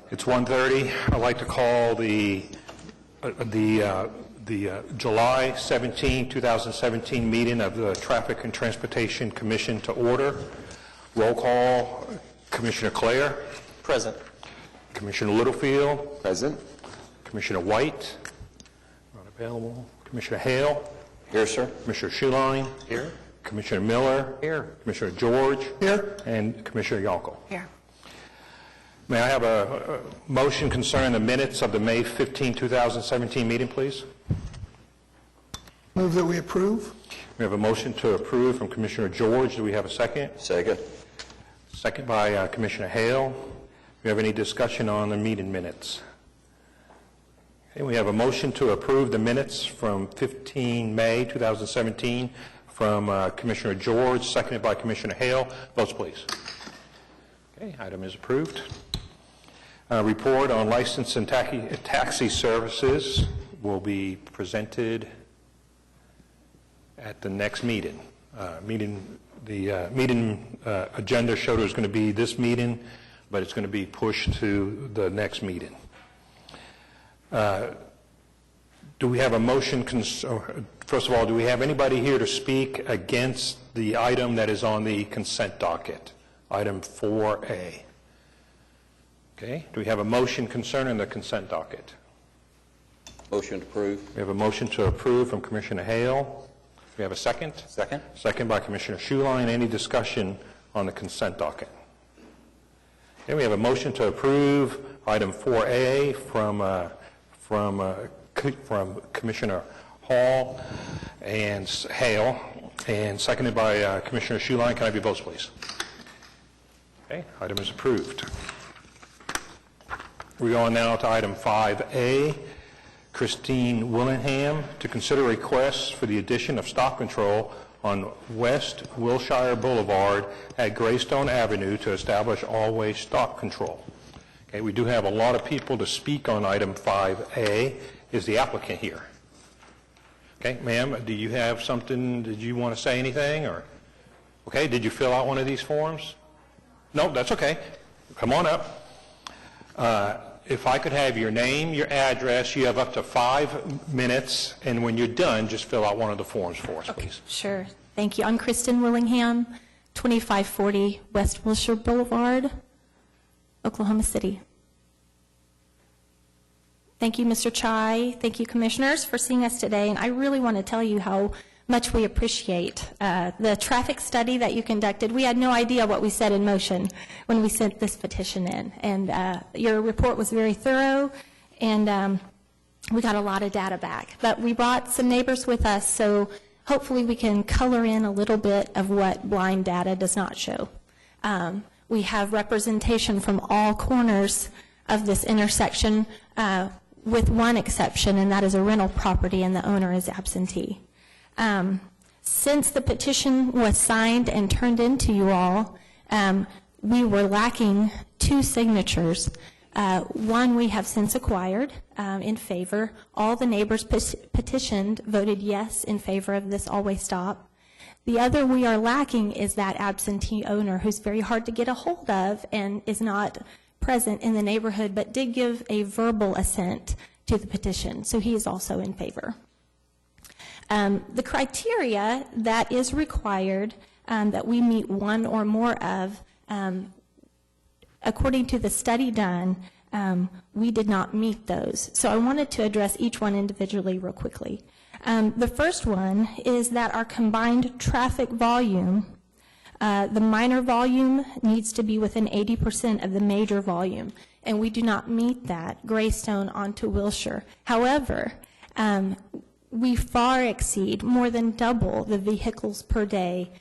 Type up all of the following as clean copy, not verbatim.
It's 1:30. I'd like to call the July 17, 2017 meeting of the Traffic and Transportation Commission to order. Roll call, Commissioner Clare. Present. Commissioner Littlefield. Present. Commissioner White. Not available. Commissioner Hale. Here, sir. Commissioner Schuline. Here. Commissioner Miller. Here. Commissioner George. Here. And Commissioner Yonkel. Here. May I have a motion concerning the minutes of the May 15, 2017 meeting, please? Move that we approve. We have a motion to approve from Commissioner George. Do we have a second? Second. Second by Commissioner Hale. Do we have any discussion on the meeting minutes? Okay, we have a motion to approve the minutes from 15 May 2017 from Commissioner George, seconded by Commissioner Hale. Votes, please. Okay, item is approved. Report on license and taxi services will be presented at the next meeting. The meeting agenda showed it was going to be this meeting, but it's going to be pushed to the next meeting. Do we have a motion? First of all, do we have anybody here to speak against the item that is on the consent docket, item 4A? Okay. Do we have a motion concerning the consent docket? Motion to approve. We have a motion to approve from Commissioner Hale. Do we have a second? Second. Second by Commissioner Schuline. Any discussion on the consent docket? Okay, we have a motion to approve item 4A from Commissioner Hall and Hale, and seconded by Commissioner Schuline. Can I have your votes, please? Okay, item is approved. We go on now to item 5A. Christine Willingham to consider requests for the addition of stop control on West Wilshire Boulevard at Greystone Avenue to establish all-way stop control. Okay, we do have a lot of people to speak on item 5A. Is the applicant here? Okay, ma'am, do you have something? Did you want to say anything? Or okay, did you fill out one of these forms? No, that's okay. Come on up. If I could have your name, your address, you have up to 5 minutes, and when you're done, just fill out one of the forms for us, please. Sure. Thank you. I'm Kristen Willingham, 2540 West Wilshire Boulevard, Oklahoma City. Thank you, Mr. Chai. Thank you, commissioners, for seeing us today. And I really want to tell you how much we appreciate the traffic study that you conducted. We had no idea what we set in motion when we sent this petition in. And your report was very thorough, and we got a lot of data back. But we brought some neighbors with us, so hopefully we can color in a little bit of what blind data does not show. We have representation from all corners of this intersection, with one exception, and that is a rental property, and the owner is absentee. Since the petition was signed and turned into you all, we were lacking 2 signatures. One we have since acquired in favor. All the neighbors petitioned voted yes in favor of this all-way stop. The other we are lacking is that absentee owner who's very hard to get a hold of and is not present in the neighborhood, but did give a verbal assent to the petition, so he is also in favor. The criteria that is required that we meet one or more of, according to the study done, we did not meet those. So I wanted to address each one individually real quickly. The first one is that our combined traffic volume, the minor volume needs to be within 80% of the major volume, and we do not meet that, Greystone onto Wilshire. However, we far exceed, more than double, the vehicles per day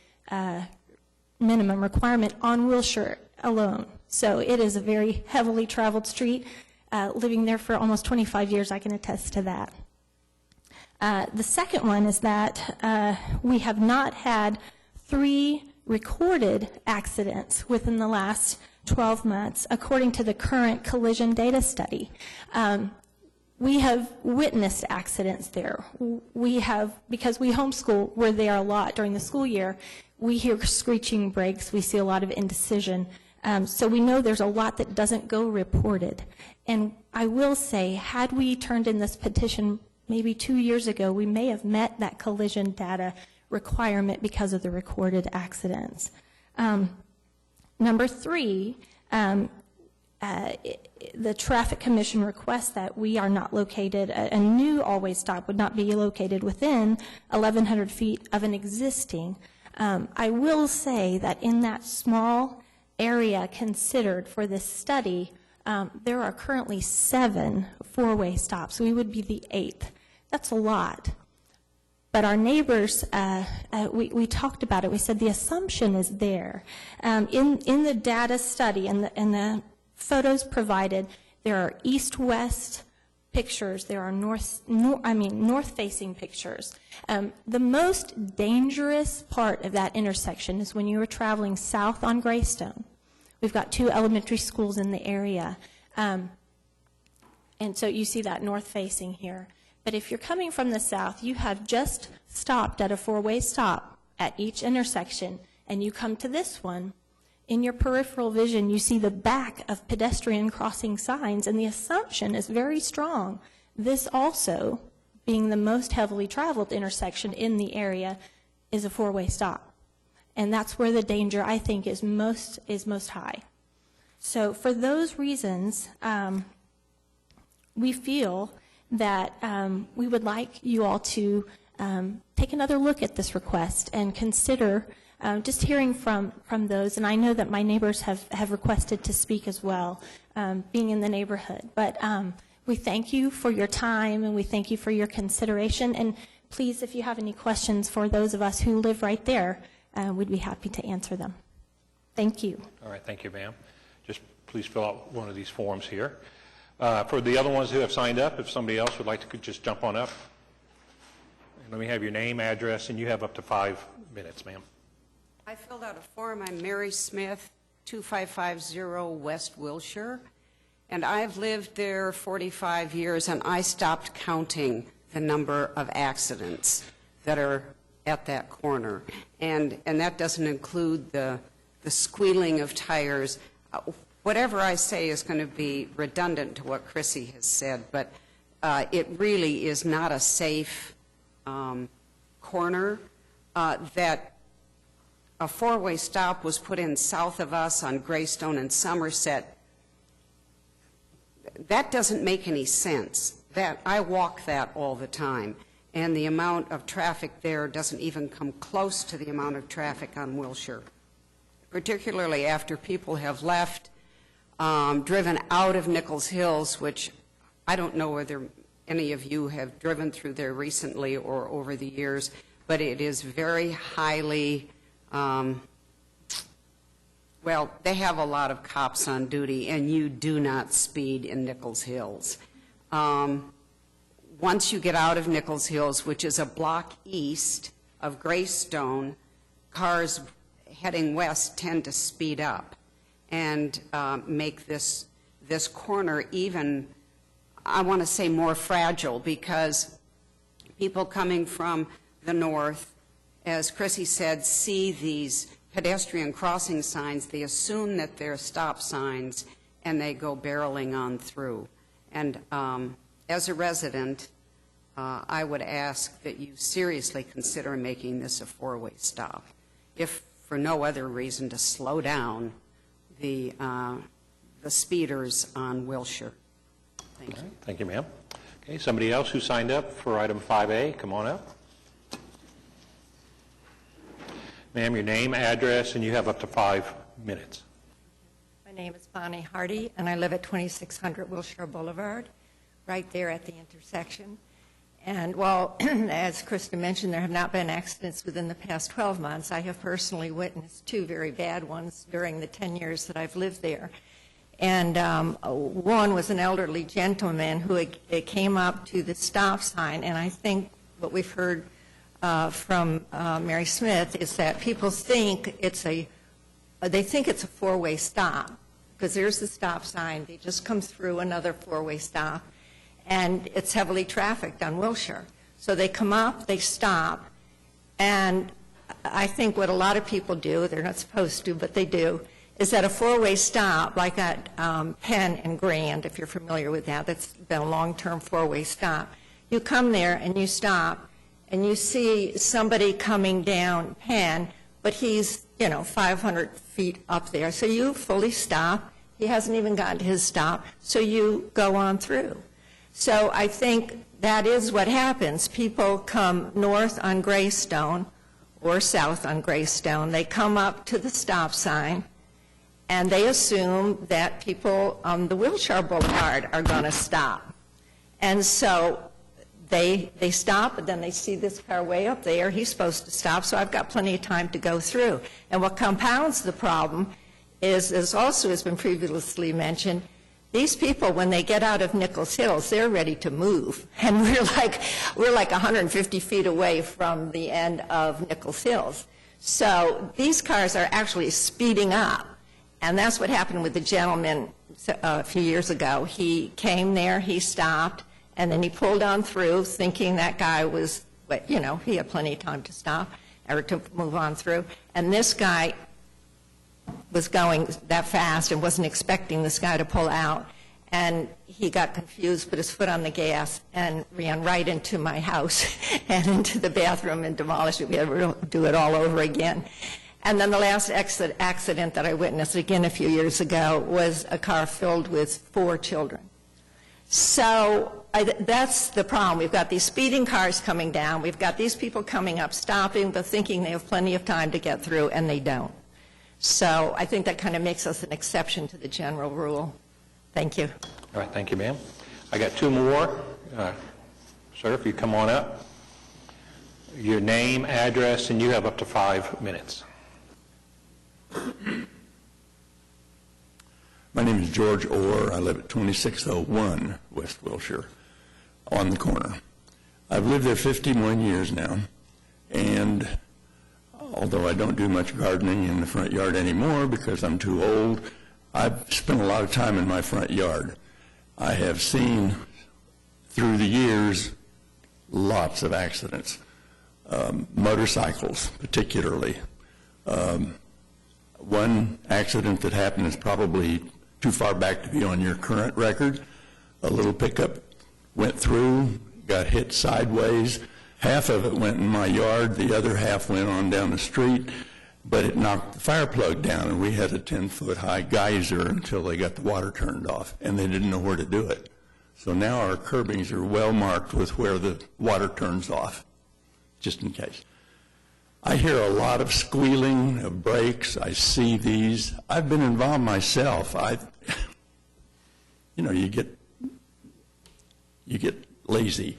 minimum requirement on Wilshire alone. So it is a very heavily traveled street. Living there for almost 25 years, I can attest to that. The second one is that we have not had 3 recorded accidents within the last 12 months, according to the current collision data study. We have witnessed accidents there. We have, because we homeschool, we're there a lot during the school year, we hear screeching brakes, we see a lot of indecision. So we know there's a lot that doesn't go reported. And I will say, had we turned in this petition maybe 2 years ago, we may have met that collision data requirement because of the recorded accidents. Number 3, the Traffic Commission requests that we are not located, a new always stop would not be located within 1,100 feet of an existing. I will say that in that small area considered for this study, there are currently 7 four-way stops. We would be the 8th. That's a lot. But our neighbors, we talked about it. We said the assumption is there. In the data study and the photos provided, there are east-west pictures. There are north-facing pictures. The most dangerous part of that intersection is when you are traveling south on Greystone. We've got 2 elementary schools in the area. And so you see that north-facing here. But if you're coming from the south, you have just stopped at a four-way stop at each intersection, and you come to this one. In your peripheral vision, you see the back of pedestrian crossing signs, and the assumption is very strong. This also, being the most heavily traveled intersection in the area, is a four-way stop. And that's where the danger, I think, is most high. So for those reasons, we feel that we would like you all to take another look at this request and consider just hearing from those. And I know that my neighbors have requested to speak as well, being in the neighborhood. But we thank you for your time, and we thank you for your consideration. And please, if you have any questions for those of us who live right there, we'd be happy to answer them. Thank you. All right, thank you, ma'am. Just please fill out one of these forms here. For the other ones who have signed up, if somebody else would like to just jump on up. And let me have your name, address, and you have up to 5 minutes, ma'am. I filled out a form. I'm Mary Smith, 2550 West Wilshire, and I've lived there 45 years, and I stopped counting the number of accidents that are at that corner. And that doesn't include the squealing of tires. Whatever I say is going to be redundant to what Chrissy has said, but it really is not a safe corner. That a four-way stop was put in south of us on Greystone and Somerset. That doesn't make any sense. That I walk that all the time, and the amount of traffic there doesn't even come close to the amount of traffic on Wilshire, particularly after people have left, driven out of Nichols Hills, which I don't know whether any of you have driven through there recently or over the years, but it is very highly, well, they have a lot of cops on duty, and you do not speed in Nichols Hills. Once you get out of Nichols Hills, which is a block east of Greystone, cars heading west tend to speed up and make this corner even, I want to say, more fragile, because people coming from the north, as Chrissy said, see these pedestrian crossing signs. They assume that they're stop signs, and they go barreling on through. And as a resident, I would ask that you seriously consider making this a four-way stop, if for no other reason to slow down the speeders on Wilshire. Thank you. Right, thank you, ma'am. Okay, somebody else who signed up for item 5A, come on up. Ma'am, your name, address, and you have up to 5 minutes. My name is Bonnie Hardy, and I live at 2600 Wilshire Boulevard, right there at the intersection. And while, as Krista mentioned, there have not been accidents within the past 12 months, I have personally witnessed 2 very bad ones during the 10 years that I've lived there. And one was an elderly gentleman who came up to the stop sign, and I think what we've heard from Mary Smith is that people think it's a four-way stop, because there's the stop sign, they just come through another four-way stop, and it's heavily trafficked on Wilshire. So they come up, they stop, and I think what a lot of people do, they're not supposed to, but they do, is that a four-way stop, like at Penn and Grand, if you're familiar with that, that's been a long-term four-way stop. You come there and you stop, and you see somebody coming down Penn, but he's, 500 feet up there. So you fully stop. He hasn't even gotten to his stop, so you go on through. So I think that is what happens. People come north on Greystone or south on Greystone. They come up to the stop sign, and they assume that people on the Wilshire Boulevard are going to stop. And so they stop, and then they see this car way up there. He's supposed to stop, so I've got plenty of time to go through. And what compounds the problem is, as also has been previously mentioned, these people, when they get out of Nichols Hills, they're ready to move. And we're like 150 feet away from the end of Nichols Hills. So these cars are actually speeding up. And that's what happened with the gentleman a few years ago. He came there, he stopped, and then he pulled on through thinking that guy was, he had plenty of time to stop or to move on through. And this guy was going that fast and wasn't expecting this guy to pull out. And he got confused, put his foot on the gas, and ran right into my house and into the bathroom and demolished it. We had to do it all over again. And then the last accident that I witnessed, again a few years ago, was a car filled with 4 children. So that's the problem. We've got these speeding cars coming down. We've got these people coming up, stopping, but thinking they have plenty of time to get through, and they don't. So I think that kind of makes us an exception to the general rule. Thank you. All right, thank you, ma'am. I got 2 more. Sir, if you come on up. Your name, address, and you have up to 5 minutes. My name is George Orr. I live at 2601 West Wilshire, on the corner. I've lived there 51 years now, and although I don't do much gardening in the front yard anymore because I'm too old, I've spent a lot of time in my front yard. I have seen, through the years, lots of accidents, motorcycles particularly. One accident that happened is probably too far back to be on your current record. A little pickup went through, got hit sideways. Half of it went in my yard, the other half went on down the street, but it knocked the fire plug down, and we had a 10-foot-high geyser until they got the water turned off, and they didn't know where to do it. So now our curbings are well marked with where the water turns off, just in case. I hear a lot of squealing of brakes. I see these. I've been involved myself. You get lazy,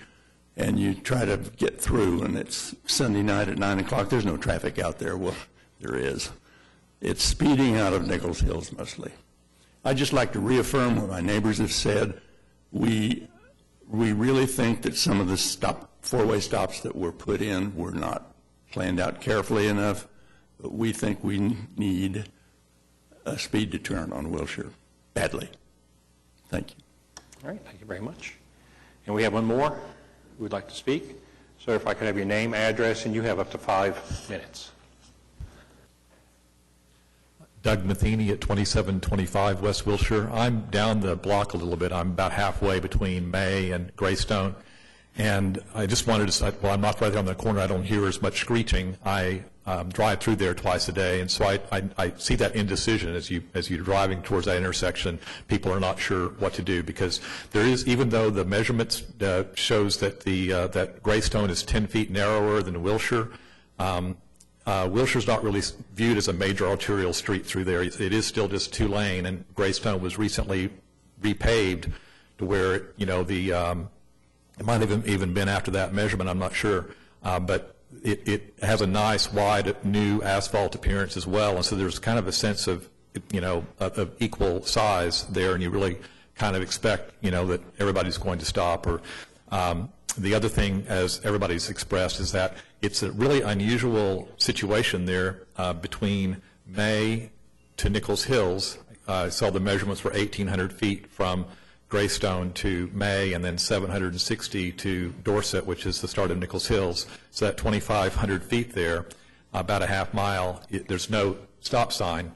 and you try to get through, and it's Sunday night at 9 o'clock. There's no traffic out there. Well, there is. It's speeding out of Nichols Hills mostly. I'd just like to reaffirm what my neighbors have said. We really think that some of the four-way stops that were put in were not planned out carefully enough, but we think we need a speed deterrent on Wilshire badly. Thank you. All right, thank you very much. And we have one more who would like to speak. Sir, if I could have your name, address, and you have up to 5 minutes. Doug Matheny at 2725 West Wilshire. I'm down the block a little bit. I'm about halfway between May and Greystone. And I just wanted to say, well, I'm not right there on the corner. I don't hear as much screeching. I drive through there twice a day, and so I see that indecision as you're driving towards that intersection. People are not sure what to do because there is, even though the measurements shows that that Greystone is 10 feet narrower than Wilshire, Wilshire's not really viewed as a major arterial street through there. It is still just 2-lane, and Greystone was recently repaved to where it might have even been after that measurement, I'm not sure, but it has a nice, wide, new asphalt appearance as well, and so there's kind of a sense of, of equal size there, and you really kind of expect, that everybody's going to stop. Or the other thing, as everybody's expressed, is that it's a really unusual situation there between May to Nichols Hills. I saw the measurements were 1,800 feet from Greystone to May, and then 760 to Dorset, which is the start of Nichols Hills. So that 2,500 feet there, about a half mile, there's no stop sign.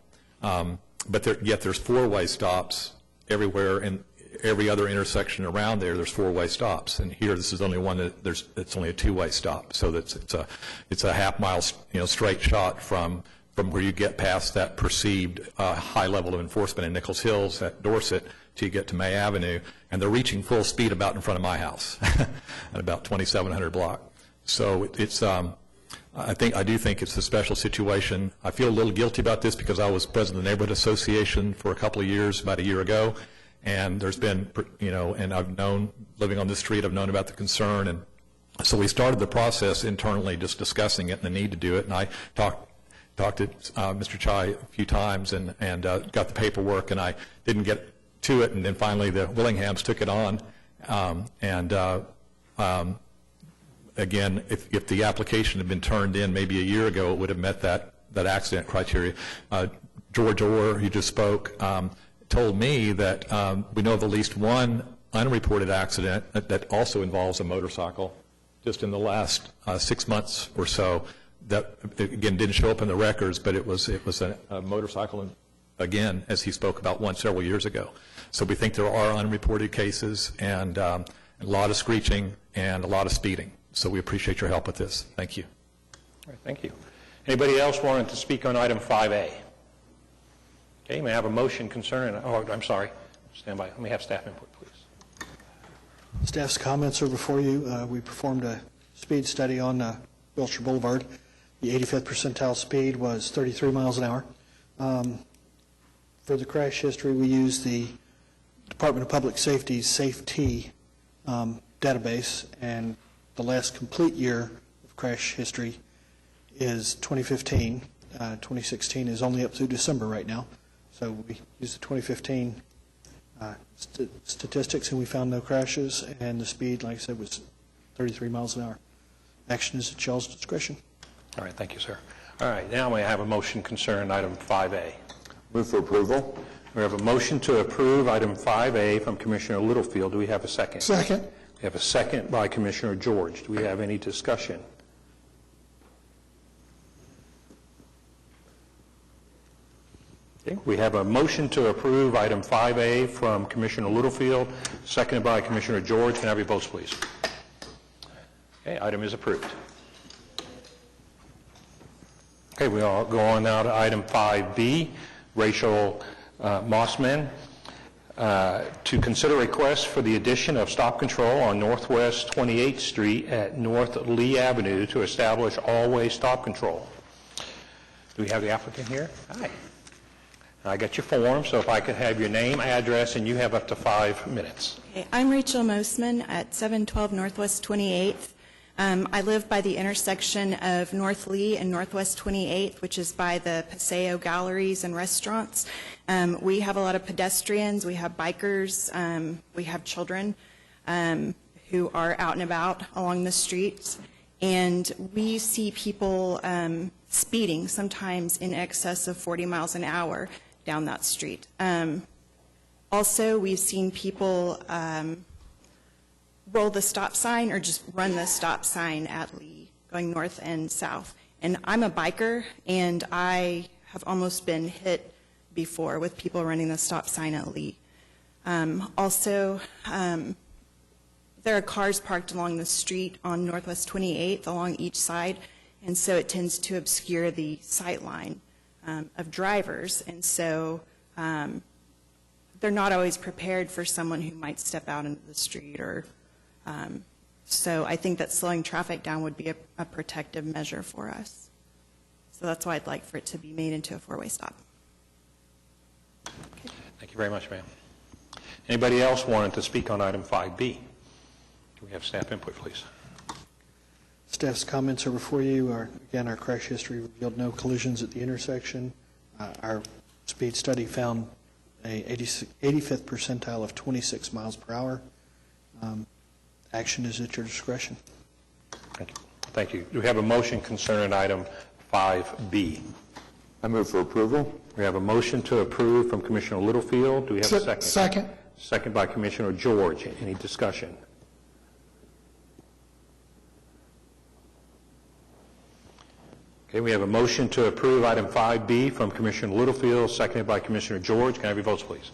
yet there's four-way stops everywhere, and every other intersection around there's four-way stops. And here, this is only one that it's only a two-way stop. So it's a half-mile, straight shot from where you get past that perceived high level of enforcement in Nichols Hills at Dorset till you get to May Avenue, and they're reaching full speed about in front of my house at about 2700 block. So it's I do think it's a special situation. I feel a little guilty about this because I was president of the Neighborhood Association for a couple of years, about a year ago, and there's been, and I've known, living on this street, I've known about the concern, and so we started the process internally, just discussing it and the need to do it, and I talked to Mr. Chai a few times and got the paperwork, and I didn't get to it, and then finally the Willinghams took it on, again, if the application had been turned in maybe a year ago, it would have met that accident criteria. George Orr, who just spoke, told me that we know of at least one unreported accident that also involves a motorcycle just in the last 6 months or so that, again, didn't show up in the records, but it was a motorcycle, again, as he spoke about one several years ago. So we think there are unreported cases and a lot of screeching and a lot of speeding. So we appreciate your help with this. Thank you. All right, thank you. Anybody else wanting to speak on item 5A? Okay, may I have a motion concerning, I'm sorry, stand by. Let me have staff input, please. Staff's comments are before you. We performed a speed study on Wilshire Boulevard. The 85th percentile speed was 33 miles an hour. For the crash history, we used the Department of Public Safety's SAFE-T database, and the last complete year of crash history is 2015. 2016 is only up through December right now. So we used the 2015 statistics, and we found no crashes, and the speed, like I said, was 33 miles an hour. Action is at y'all's discretion. All right, thank you, sir. All right, now may I have a motion concerning item 5A? Move for approval. We have a motion to approve item 5A from Commissioner Littlefield. Do we have a second? Second. We have a second by Commissioner George. Do we have any discussion? Okay, we have a motion to approve item 5A from Commissioner Littlefield, seconded by Commissioner George. Can I have your votes, please? Okay, item is approved. Okay, we'll go on now to item 5B, Rachel Mossman, to consider requests for the addition of stop control on Northwest 28th Street at North Lee Avenue to establish all-way stop control. Do we have the applicant here? Hi. I got your form, so if I could have your name, address, and you have up to 5 minutes. Okay, I'm Rachel Mosman at 712 Northwest 28th. I live by the intersection of North Lee and Northwest 28th, which is by the Paseo Galleries and restaurants. We have a lot of pedestrians, we have bikers, we have children who are out and about along the streets, and we see people speeding, sometimes in excess of 40 miles an hour down that street. Also, we've seen people roll the stop sign or just run the stop sign at Lee, going north and south. And I'm a biker, and I have almost been hit before with people running the stop sign at Lee. Also, there are cars parked along the street on Northwest 28th along each side, and so it tends to obscure the sight line of drivers. And so they're not always prepared for someone who might step out into the street or so I think that slowing traffic down would be a protective measure for us. So that's why I'd like for it to be made into a four-way stop. Okay. Thank you very much, ma'am. Anybody else wanting to speak on item 5B? Do we have staff input, please? Staff's comments are before you. Again, our crash history revealed no collisions at the intersection. Our speed study found a 85th percentile of 26 miles per hour. Action is at your discretion. Thank you. Thank you. Do we have a motion concerning item 5B? I move for approval. We have a motion to approve from Commissioner Littlefield. Do we have a second? Second. Second by Commissioner George. Any discussion? Okay, we have a motion to approve item 5B from Commissioner Littlefield, seconded by Commissioner George. Can I have your votes, please?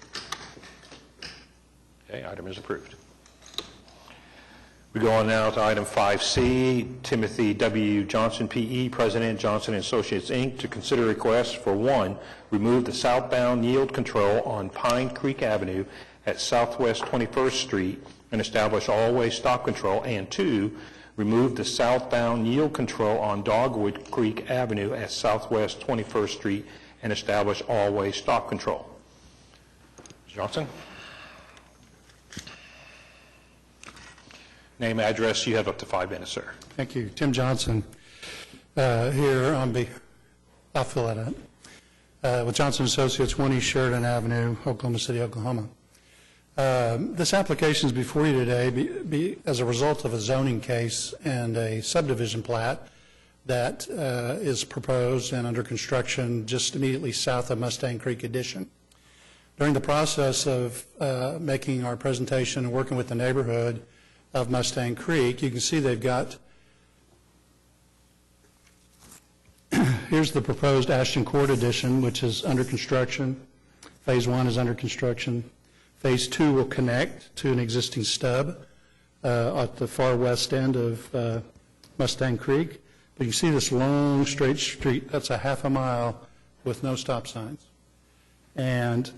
Okay, item is approved. We go on now to item 5C, Timothy W. Johnson, P.E., President, Johnson & Associates, Inc., to consider requests for 1, remove the southbound yield control on Pine Creek Avenue at Southwest 21st Street and establish all-way stop control, and 2, remove the southbound yield control on Dogwood Creek Avenue at Southwest 21st Street and establish all-way stop control. Mr. Johnson? Name, address, you have up to 5 minutes, sir. Thank you. Tim Johnson here on I'll fill that out. With Johnson Associates, 1 East Sheridan Avenue, Oklahoma City, Oklahoma. This application is before you today as a result of a zoning case and a subdivision plat that is proposed and under construction just immediately south of Mustang Creek Addition. During the process of making our presentation and working with the neighborhood of Mustang Creek, you can see they've got, here's the proposed Ashton Court addition, which is under construction. Phase 1 is under construction. Phase 2 will connect to an existing stub at the far west end of Mustang Creek. But you see this long straight street, that's a half a mile with no stop signs. And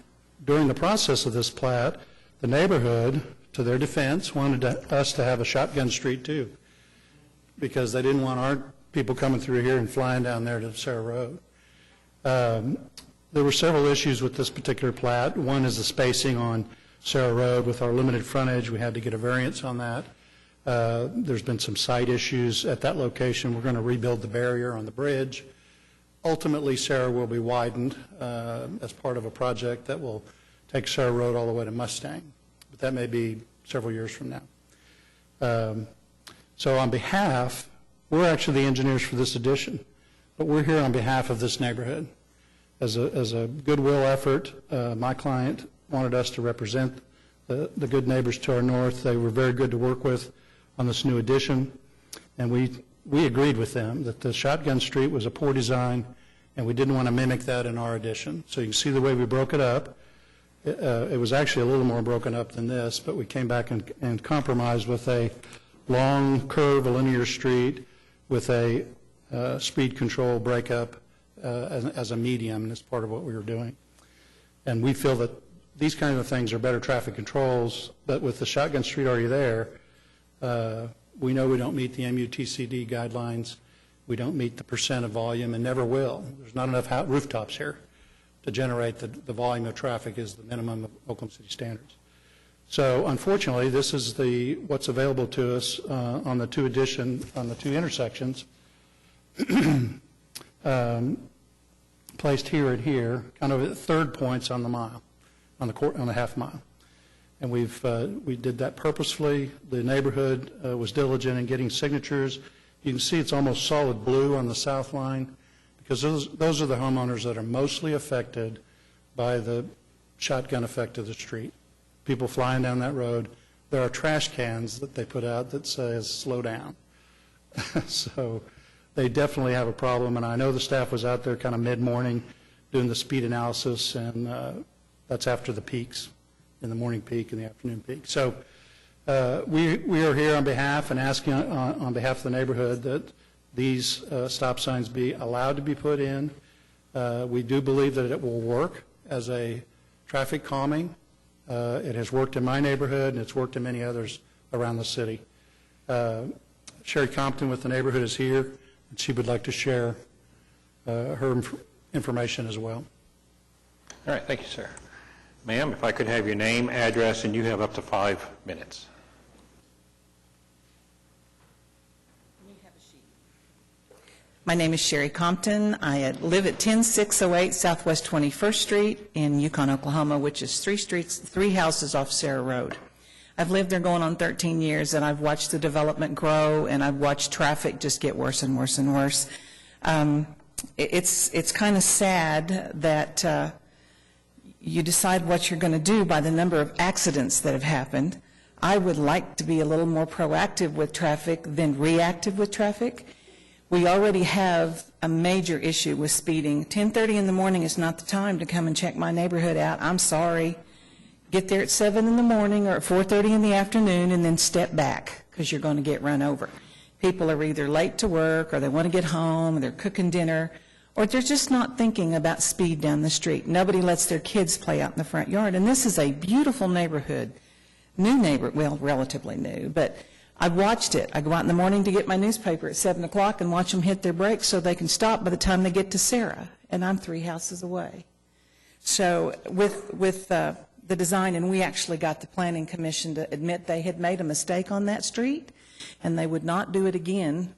during the process of this plat, the neighborhood, to their defense, wanted us to have a shotgun street too, because they didn't want our people coming through here and flying down there to Sarah Road. There were several issues with this particular plat. One is the spacing on Sarah Road. With our limited frontage, we had to get a variance on that. There's been some site issues at that location. We're going to rebuild the barrier on the bridge. Ultimately, Sarah will be widened as part of a project that will take Sarah Road all the way to Mustang. But that may be several years from now. So on behalf, we're actually the engineers for this addition, but we're here on behalf of this neighborhood. As a goodwill effort, my client wanted us to represent the good neighbors to our north. They were very good to work with on this new addition, and we agreed with them that the shotgun street was a poor design, and we didn't want to mimic that in our addition. So you can see the way we broke it up. It was actually a little more broken up than this, but we came back and compromised with a long curve, a linear street with a speed control breakup as a medium, and it's part of what we were doing. And we feel that these kinds of things are better traffic controls, but with the shotgun street already there, we know we don't meet the MUTCD guidelines. We don't meet the percent of volume and never will. There's not enough rooftops here to generate the volume of traffic is the minimum of Oklahoma City standards. So unfortunately, this is what's available to us on the two intersections, placed here and here, kind of at third points on the mile, on the half mile. And we did that purposefully. The neighborhood was diligent in getting signatures. You can see it's almost solid blue on the south line, because those are the homeowners that are mostly affected by the shotgun effect of the street. People flying down that road. There are trash cans that they put out that says, slow down. So they definitely have a problem, and I know the staff was out there kind of mid-morning doing the speed analysis, and that's after the peaks, in the morning peak and the afternoon peak. So we are here on behalf and asking on behalf of the neighborhood that these stop signs be allowed to be put in. We do believe that it will work as a traffic calming. It has worked in my neighborhood, and it's worked in many others around the city. Sherry Compton with the neighborhood is here, and she would like to share her information as well. All right, thank you, sir. Ma'am, if I could have your name, address, and you have up to 5 minutes. My name is Sherry Compton. I live at 10608 Southwest 21st Street in Yukon, Oklahoma, which is 3 houses off Sarah Road. I've lived there going on 13 years, and I've watched the development grow, and I've watched traffic just get worse and worse and worse. It's kind of sad that you decide what you're going to do by the number of accidents that have happened. I would like to be a little more proactive with traffic than reactive with traffic. We already have a major issue with speeding. 10:30 in the morning is not the time to come and check my neighborhood out. I'm sorry. Get there at 7 in the morning or at 4:30 in the afternoon and then step back because you're going to get run over. People are either late to work or they want to get home or they're cooking dinner or they're just not thinking about speed down the street. Nobody lets their kids play out in the front yard. And this is a beautiful neighborhood, well, relatively new, but I've watched it. I go out in the morning to get my newspaper at 7 o'clock and watch them hit their brakes so they can stop by the time they get to Sarah, and I'm 3 houses away. So with the design, and we actually got the Planning Commission to admit they had made a mistake on that street, and they would not do it again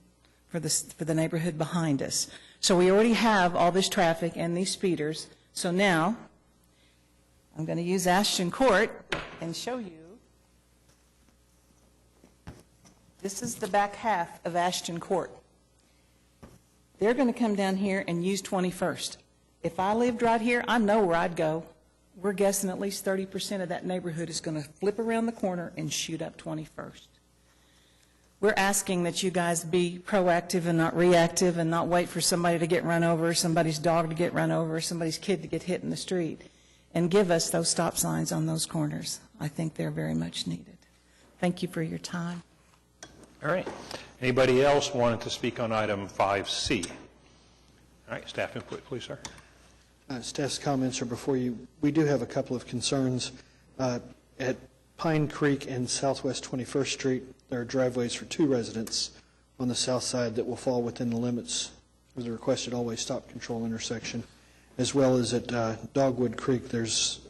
for the neighborhood behind us. So we already have all this traffic and these speeders. So now I'm going to use Ashton Court and show you. This is the back half of Ashton Court. They're going to come down here and use 21st. If I lived right here, I know where I'd go. We're guessing at least 30% of that neighborhood is going to flip around the corner and shoot up 21st. We're asking that you guys be proactive and not reactive and not wait for somebody to get run over, somebody's dog to get run over, somebody's kid to get hit in the street, and give us those stop signs on those corners. I think they're very much needed. Thank you for your time. All right. Anybody else wanted to speak on item 5C? All right, staff input, please, sir. Staff's comments are before you. We do have a couple of concerns. At Pine Creek and Southwest 21st Street, there are driveways for 2 residents on the south side that will fall within the limits of the requested always stop control intersection, as well as at Dogwood Creek, there's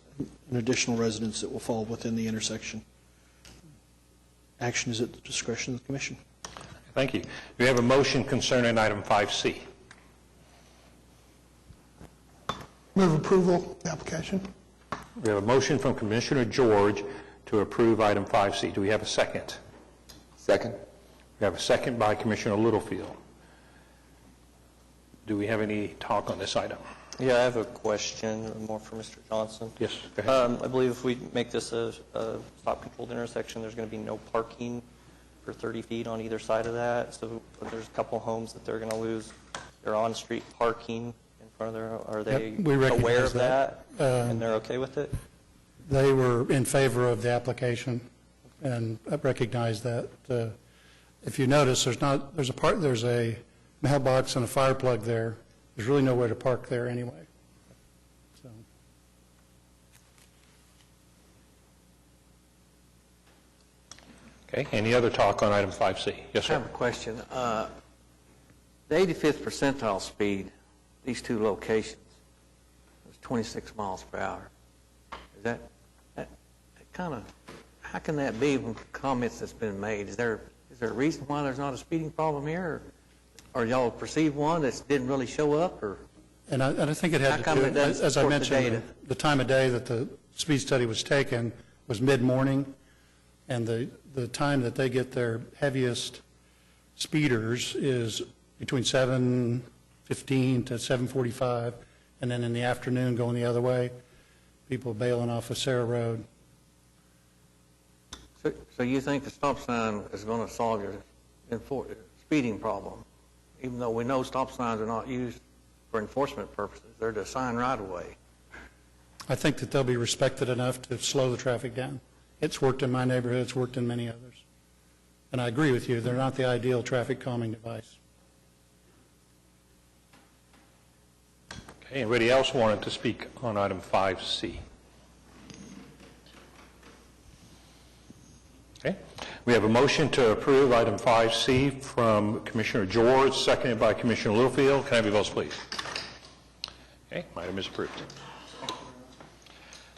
an additional residence that will fall within the intersection. Action is at the discretion of the Commission. Thank you. We have a motion concerning item 5C. Move approval of the application. We have a motion from Commissioner George to approve item 5C. Do we have a second? Second. We have a second by Commissioner Littlefield. Do we have any talk on this item? Yeah, I have a question, more for Mr. Johnson. Yes, go ahead. I believe if we make this a stop-controlled intersection, there's going to be no parking for 30 feet on either side of that. So there's a couple homes that they're going to lose their on-street parking in front of their. Are they aware of that? And they're okay with it? They were in favor of the application and recognize that. If you notice, there's a mailbox and a fire plug there. There's really nowhere to park there anyway. So. Okay. Any other talk on item 5C? Yes, sir. I have a question. The 85th percentile speed, these 2 locations, is 26 miles per hour. Is that kind of, how can that be from comments that's been made? Is there a reason why there's not a speeding problem here? Or y'all perceive one that didn't really show up? Or and I think it had to do, as I mentioned, the time of day that the speed study was taken was mid-morning, and the time that they get their heaviest speeders is between 7:15 to 7:45, and then in the afternoon going the other way, people bailing off of Sarah Road. So you think the stop sign is going to solve your speeding problem? Even though we know stop signs are not used for enforcement purposes, they're to sign right away. I think that they'll be respected enough to slow the traffic down. It's worked in my neighborhood, it's worked in many others. And I agree with you, they're not the ideal traffic calming device. Okay, anybody else wanted to speak on item 5C? Okay. We have a motion to approve item 5C from Commissioner George, seconded by Commissioner Littlefield. Can I have your votes, please? Okay, item is approved.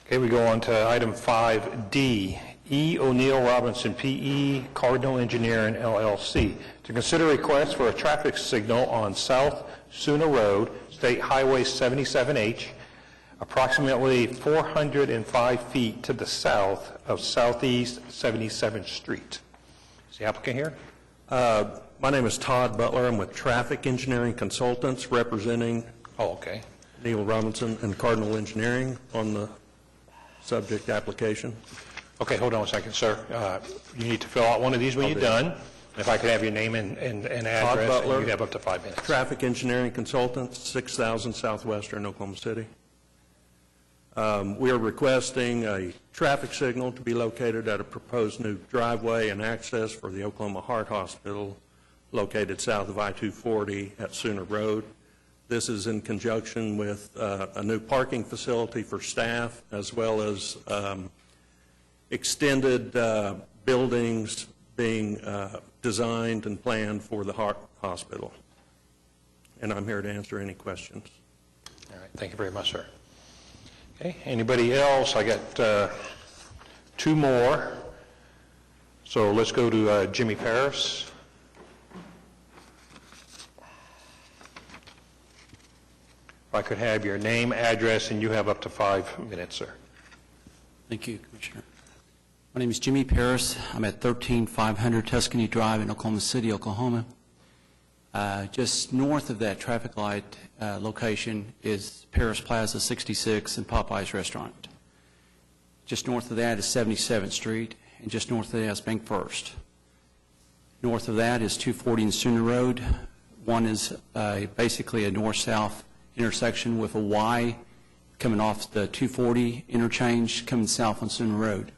Okay, we go on to item 5D. E. O'Neill Robinson, P.E., Cardinal Engineering, LLC, to consider request for a traffic signal on South Sooner Road, State Highway 77H, approximately 405 feet to the south of Southeast 77th Street. Is the applicant here? My name is Todd Butler. I'm with Traffic Engineering Consultants representing Neil Robinson and Cardinal Engineering on the subject application. Okay, hold on a second, sir. You need to fill out one of these when you're done. If I could have your name and address, Butler. and you have up to 5 minutes. Traffic Engineering Consultants, 6,000 Southwestern, Oklahoma City. We are requesting a traffic signal to be located at a proposed new driveway and access for the Oklahoma Heart Hospital located south of I-240 at Sooner Road. This is in conjunction with a new parking facility for staff, as well as extended buildings being designed and planned for the Heart Hospital. And I'm here to answer any questions. All right, thank you very much, sir. Okay, anybody else? I got 2 more. So let's go to Jimmy Paris. If I could have your name, address, and you have up to 5 minutes, sir. Thank you, Commissioner. My name is Jimmy Paris. I'm at 13500 Tuscany Drive in Oklahoma City, Oklahoma. Just north of that traffic light location is Paris Plaza 66 and Popeye's Restaurant. Just north of that is 77th Street, and just north of that is Bank First. North of that is 240 and Sooner Road. One is basically a north-south intersection with a Y coming off the 240 interchange coming south on Sooner Road.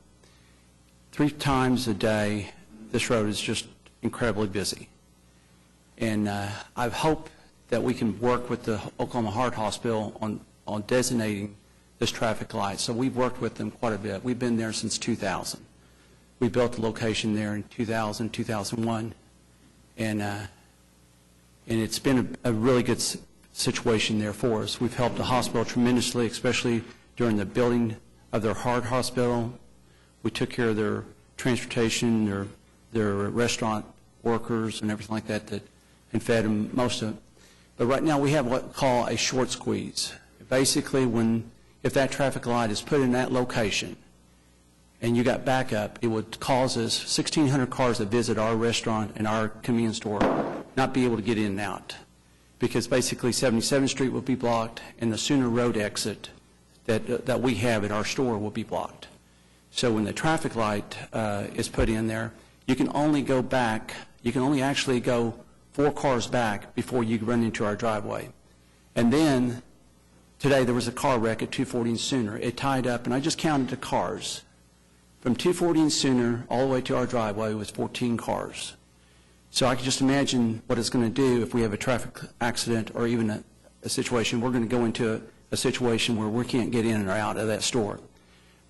3 times a day, this road is just incredibly busy. And I hope that we can work with the Oklahoma Heart Hospital on designating this traffic light. So we've worked with them quite a bit. We've been there since 2000. We built a location there in 2000, 2001, and it's been a really good situation there for us. We've helped the hospital tremendously, especially during the building of their heart hospital. We took care of their transportation, their restaurant workers and everything like that, and fed them most of it. But right now we have what we call a short squeeze. Basically, if that traffic light is put in that location and you got backup, it would cause us 1,600 cars that visit our restaurant and our convenience store not be able to get in and out, because basically 77th Street will be blocked and the Sooner Road exit that we have at our store will be blocked. So when the traffic light is put in there, you can only go back, you can only actually go 4 cars back before you run into our driveway. And then today there was a car wreck at 240 and Sooner. It tied up, and I just counted the cars. From 240 and Sooner all the way to our driveway was 14 cars. So I can just imagine what it's going to do if we have a traffic accident or even a situation. We're going to go into a situation where we can't get in or out of that store.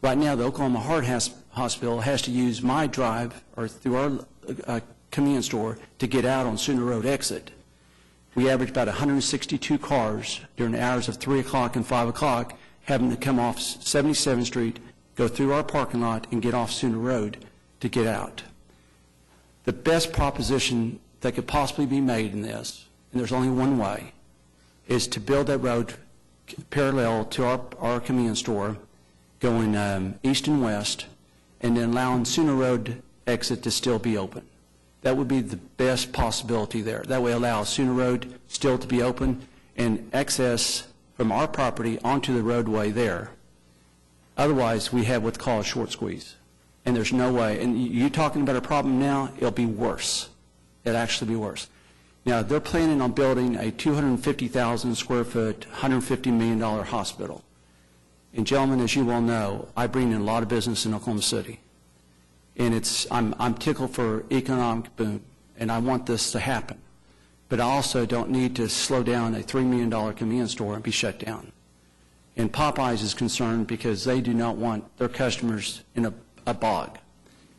Right now, the Oklahoma Heart Hospital has to use my drive or through our convenience store to get out on Sooner Road exit. We average about 162 cars during the hours of 3 o'clock and 5 o'clock having to come off 77th Street, go through our parking lot, and get off Sooner Road to get out. The best proposition that could possibly be made in this, and there's only one way, is to build that road parallel to our convenience store, going east and west, and then allowing Sooner Road exit to still be open. That would be the best possibility there. That way allow Sooner Road still to be open and access from our property onto the roadway there. Otherwise, we have what's called a short squeeze. And there's no way, and you're talking about a problem now, it'll be worse. It'll actually be worse. Now, they're planning on building a 250,000 square foot, $150 million hospital. And gentlemen, as you well know, I bring in a lot of business in Oklahoma City. And I'm tickled for economic boom, and I want this to happen. But I also don't need to slow down a $3 million convenience store and be shut down. And Popeyes is concerned because they do not want their customers in a bog.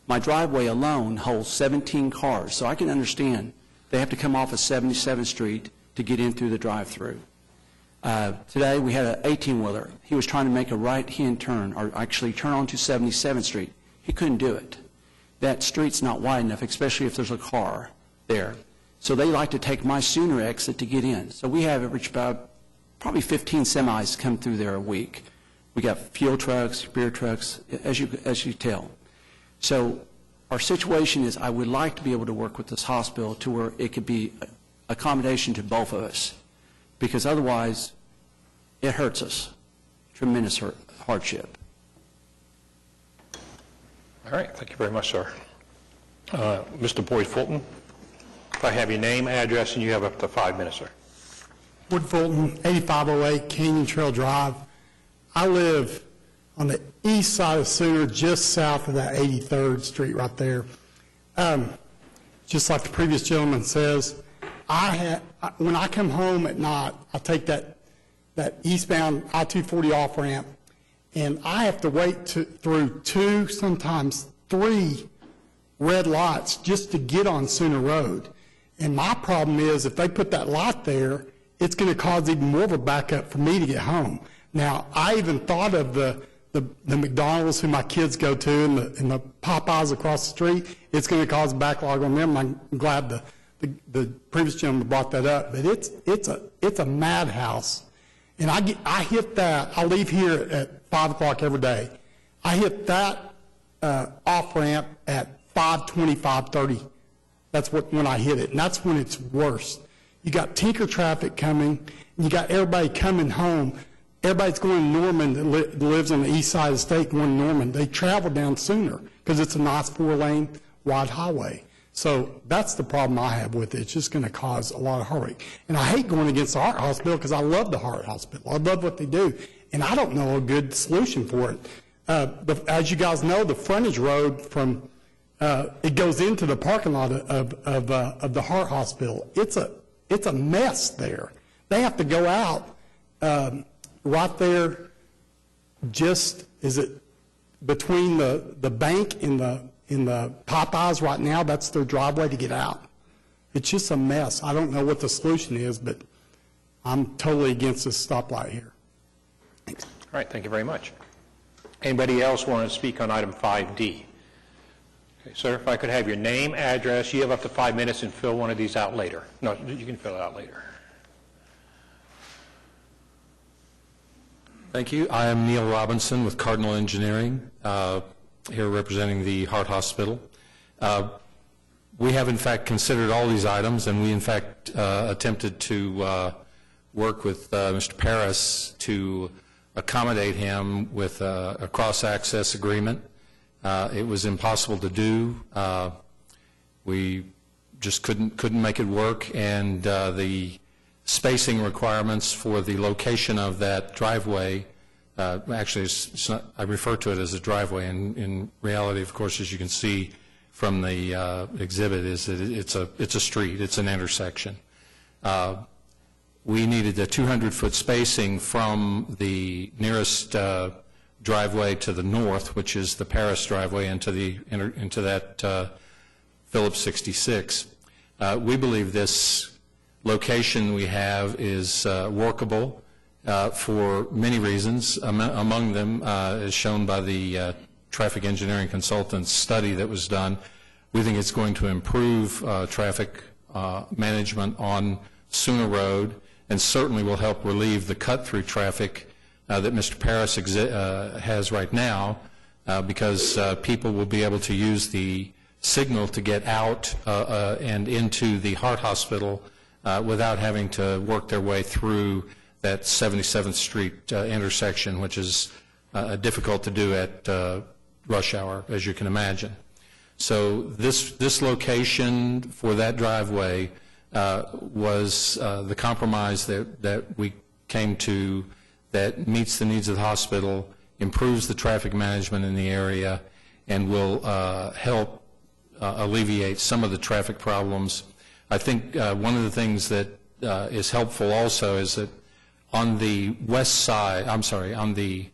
My driveway alone holds 17 cars, so I can understand they have to come off of 77th Street to get in through the drive-through. Today we had an 18-wheeler. He was trying to make a right-hand turn, or actually turn onto 77th Street. He couldn't do it. That street's not wide enough, especially if there's a car there. So they like to take my Sooner exit to get in. So we have average about probably 15 semis come through there a week. We got fuel trucks, beer trucks, as you tell. So our situation is I would like to be able to work with this hospital to where it could be accommodation to both of us, because otherwise it hurts us. Tremendous hardship. All right, thank you very much, sir. Mr. Boyd Fulton, if I have your name, address, and you have up to 5 minutes, sir. Wood Fulton, 8508 Canyon Trail Drive. I live on the east side of Sooner, just south of that 83rd Street right there. Just like the previous gentleman says, when I come home at night, I take that eastbound I-240 off-ramp, and I have to wait through 2, sometimes 3 red lights just to get on Sooner Road. And my problem is, if they put that light there, it's going to cause even more of a backup for me to get home. Now, I even thought of the McDonald's who my kids go to and the Popeyes across the street. It's going to cause a backlog on them. I'm glad the previous gentleman brought that up. But it's a madhouse. And I hit that. I leave here at 5 o'clock every day. I hit that off-ramp at 5:20, 5:30. That's when I hit it. And that's when it's worst. You got Tinker traffic coming, and you got everybody coming home. Everybody's going to Norman that lives on the east side of the state going to Norman. They travel down Sooner because it's a nice 4-lane wide highway. So that's the problem I have with it. It's just going to cause a lot of heartache. And I hate going against the Heart Hospital because I love the Heart Hospital. I love what they do. And I don't know a good solution for it. As you guys know, the frontage road from it goes into the parking lot of the Heart Hospital. It's a mess there. They have to go out right there. Just is it between the bank and the Popeyes right now? That's their driveway to get out. It's just a mess. I don't know what the solution is, but I'm totally against this stoplight here. Thanks. All right, thank you very much. Anybody else want to speak on item 5D? Okay, sir, if I could have your name, address, you have up to 5 minutes, and fill one of these out later. No, you can fill it out later. Thank you. I am Neil Robinson with Cardinal Engineering, here representing the Heart Hospital. We have, in fact, considered all these items, and we, in fact, attempted to work with Mr. Paris to accommodate him with a cross-access agreement. It was impossible to do. We just couldn't make it work, and the spacing requirements for the location of that driveway, actually it's not, I refer to it as a driveway, and in reality, of course, as you can see from the exhibit, is that it's a street, it's an intersection. We needed a 200-foot spacing from the nearest driveway to the north, which is the Paris driveway, into that Phillips 66. We believe this location we have is workable for many reasons. Among them, as shown by the traffic engineering consultant's study that was done, we think it's going to improve traffic management on Sooner Road, and certainly will help relieve the cut-through traffic that Mr. Paris has right now, because people will be able to use the signal to get out and into the Heart Hospital without having to work their way through that 77th Street intersection, which is difficult to do at rush hour, as you can imagine. So this location for that driveway was the compromise that we came to, that meets the needs of the hospital, improves the traffic management in the area, and will help alleviate some of the traffic problems. I think one of the things that is helpful also is that on the on the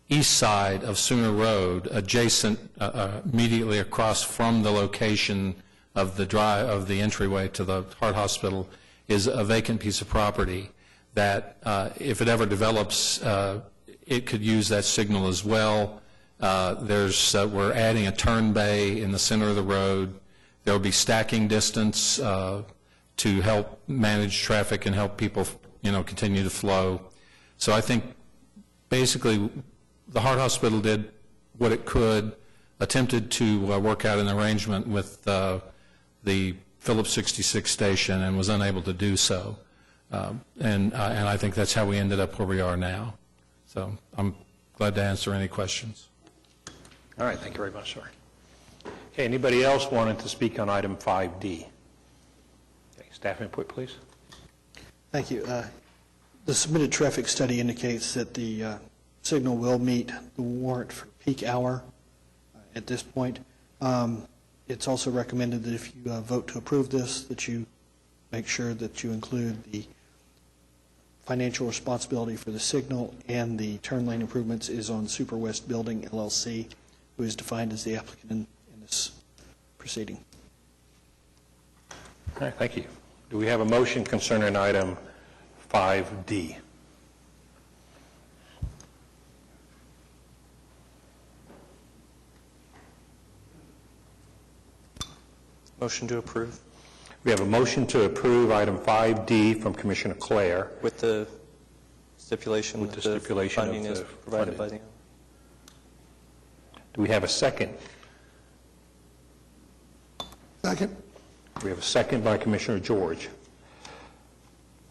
east side of Sooner Road, adjacent, immediately across from the location of the entryway to the Heart Hospital, is a vacant piece of property that, if it ever develops, it could use that signal as well. We're adding a turn bay in the center of the road. There will be stacking distance to help manage traffic and help people, continue to flow. So I think basically the Heart Hospital did what it could, attempted to work out an arrangement with the Phillips 66 station, and was unable to do so. And I think that's how we ended up where we are now. So I'm glad to answer any questions. All right, thank you very much, sir. Okay, anybody else wanted to speak on item 5D? Okay, staff input, please. Thank you. The submitted traffic study indicates that the signal will meet the warrant for peak hour at this point. It's also recommended that if you vote to approve this, that you make sure that you include the financial responsibility for the signal and the turn lane improvements is on Super West Building LLC, who is defined as the applicant in this proceeding. All right, thank you. Do we have a motion concerning item 5D? Motion to approve. We have a motion to approve item 5D from Commissioner Clare. With the stipulation With that the stipulation of funding is the provided by funding. the... Do we have a second? Second. We have a second by Commissioner George.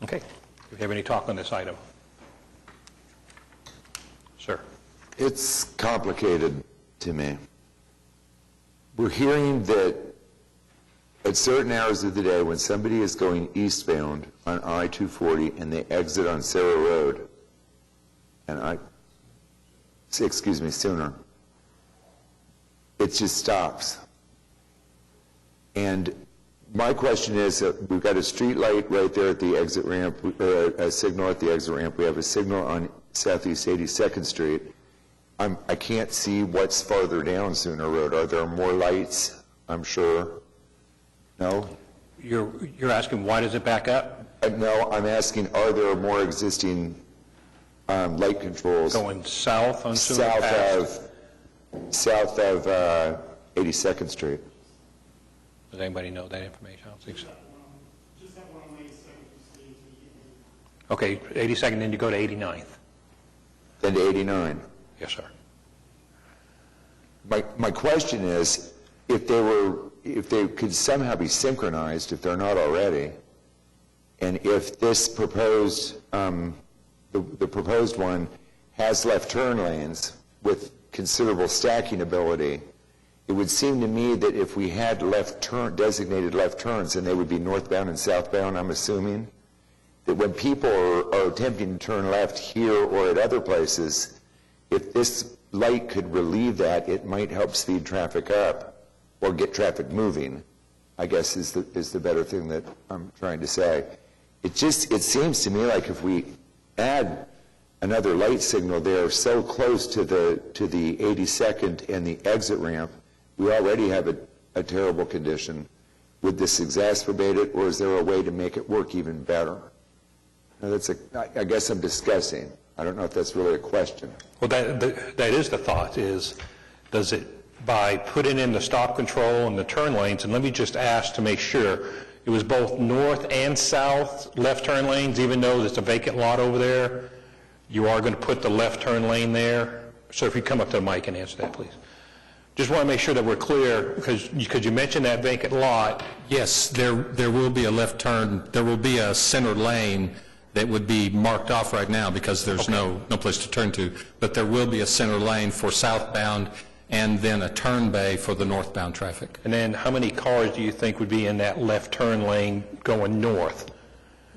Okay. Do we have any talk on this item? Sir. It's complicated to me. We're hearing that at certain hours of the day, when somebody is going eastbound on I-240 and they exit on Sarah Road, and Sooner, it just stops. And my question is, we've got a street light right there at the exit ramp, a signal at the exit ramp. We have a signal on Southeast 82nd Street. I can't see what's farther down Sooner Road. Are there more lights? I'm sure. No? You're asking why does it back up? No, I'm asking, are there more existing light controls? Going south on Sooner South of 82nd Street. Does anybody know that information? I don't think so. Okay, 82nd, then you go to 89th. Then to 89. Yes, sir. My question is, if they could somehow be synchronized, if they're not already, and if this proposed, the proposed one has left turn lanes with considerable stacking ability, it would seem to me that if we had designated left turns, and they would be northbound and southbound, I'm assuming, that when people are attempting to turn left here or at other places, if this light could relieve that, it might help speed traffic up or get traffic moving, I guess is the better thing that I'm trying to say. It seems to me like if we add another light signal there so close to the 82nd and the exit ramp, we already have a terrible condition. Would this exacerbate it, or is there a way to make it work even better? Now, I guess I'm discussing. I don't know if that's really a question. Well, that is the thought, is does it, by putting in the stop control and the turn lanes, and let me just ask to make sure, it was both north and south left turn lanes, even though there's a vacant lot over there, you are going to put the left turn lane there? So if you come up to the mic and answer that, please. Just want to make sure that we're clear, because you mentioned that vacant lot. Yes, there will be a left turn, there will be a center lane that would be marked off right now because there's no place to turn to, but there will be a center lane for southbound and then a turn bay for the northbound traffic. And then how many cars do you think would be in that left turn lane going north?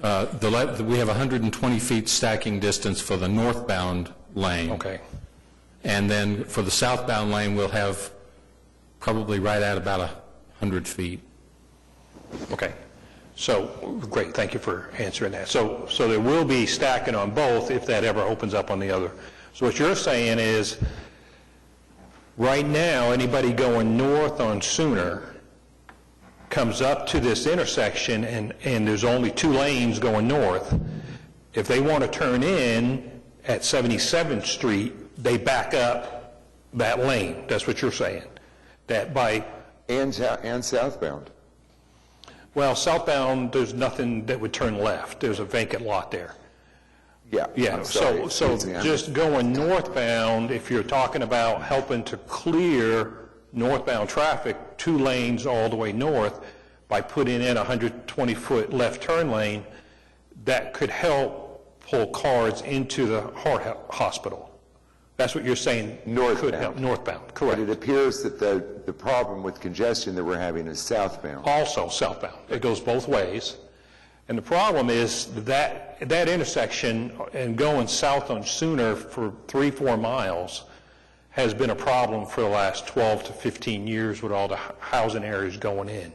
We have 120 feet stacking distance for the northbound lane. Okay. And then for the southbound lane, we'll have probably right at about 100 feet. Okay. So, great, thank you for answering that. So there will be stacking on both if that ever opens up on the other. So what you're saying is, right now, anybody going north on Sooner comes up to this intersection and there's only 2 lanes going north. If they want to turn in at 77th Street, they back up that lane. That's what you're saying. That by... And southbound. Well, southbound, there's nothing that would turn left. There's a vacant lot there. Yeah. So just going northbound, if you're talking about helping to clear northbound traffic, 2 lanes all the way north, by putting in a 120-foot left turn lane, that could help pull cars into the heart hospital. That's what you're saying could help. Northbound, correct. But it appears that the problem with congestion that we're having is southbound. Also southbound. It goes both ways. And the problem is that intersection and going south on Sooner for 3-4 miles has been a problem for the last 12 to 15 years with all the housing areas going in.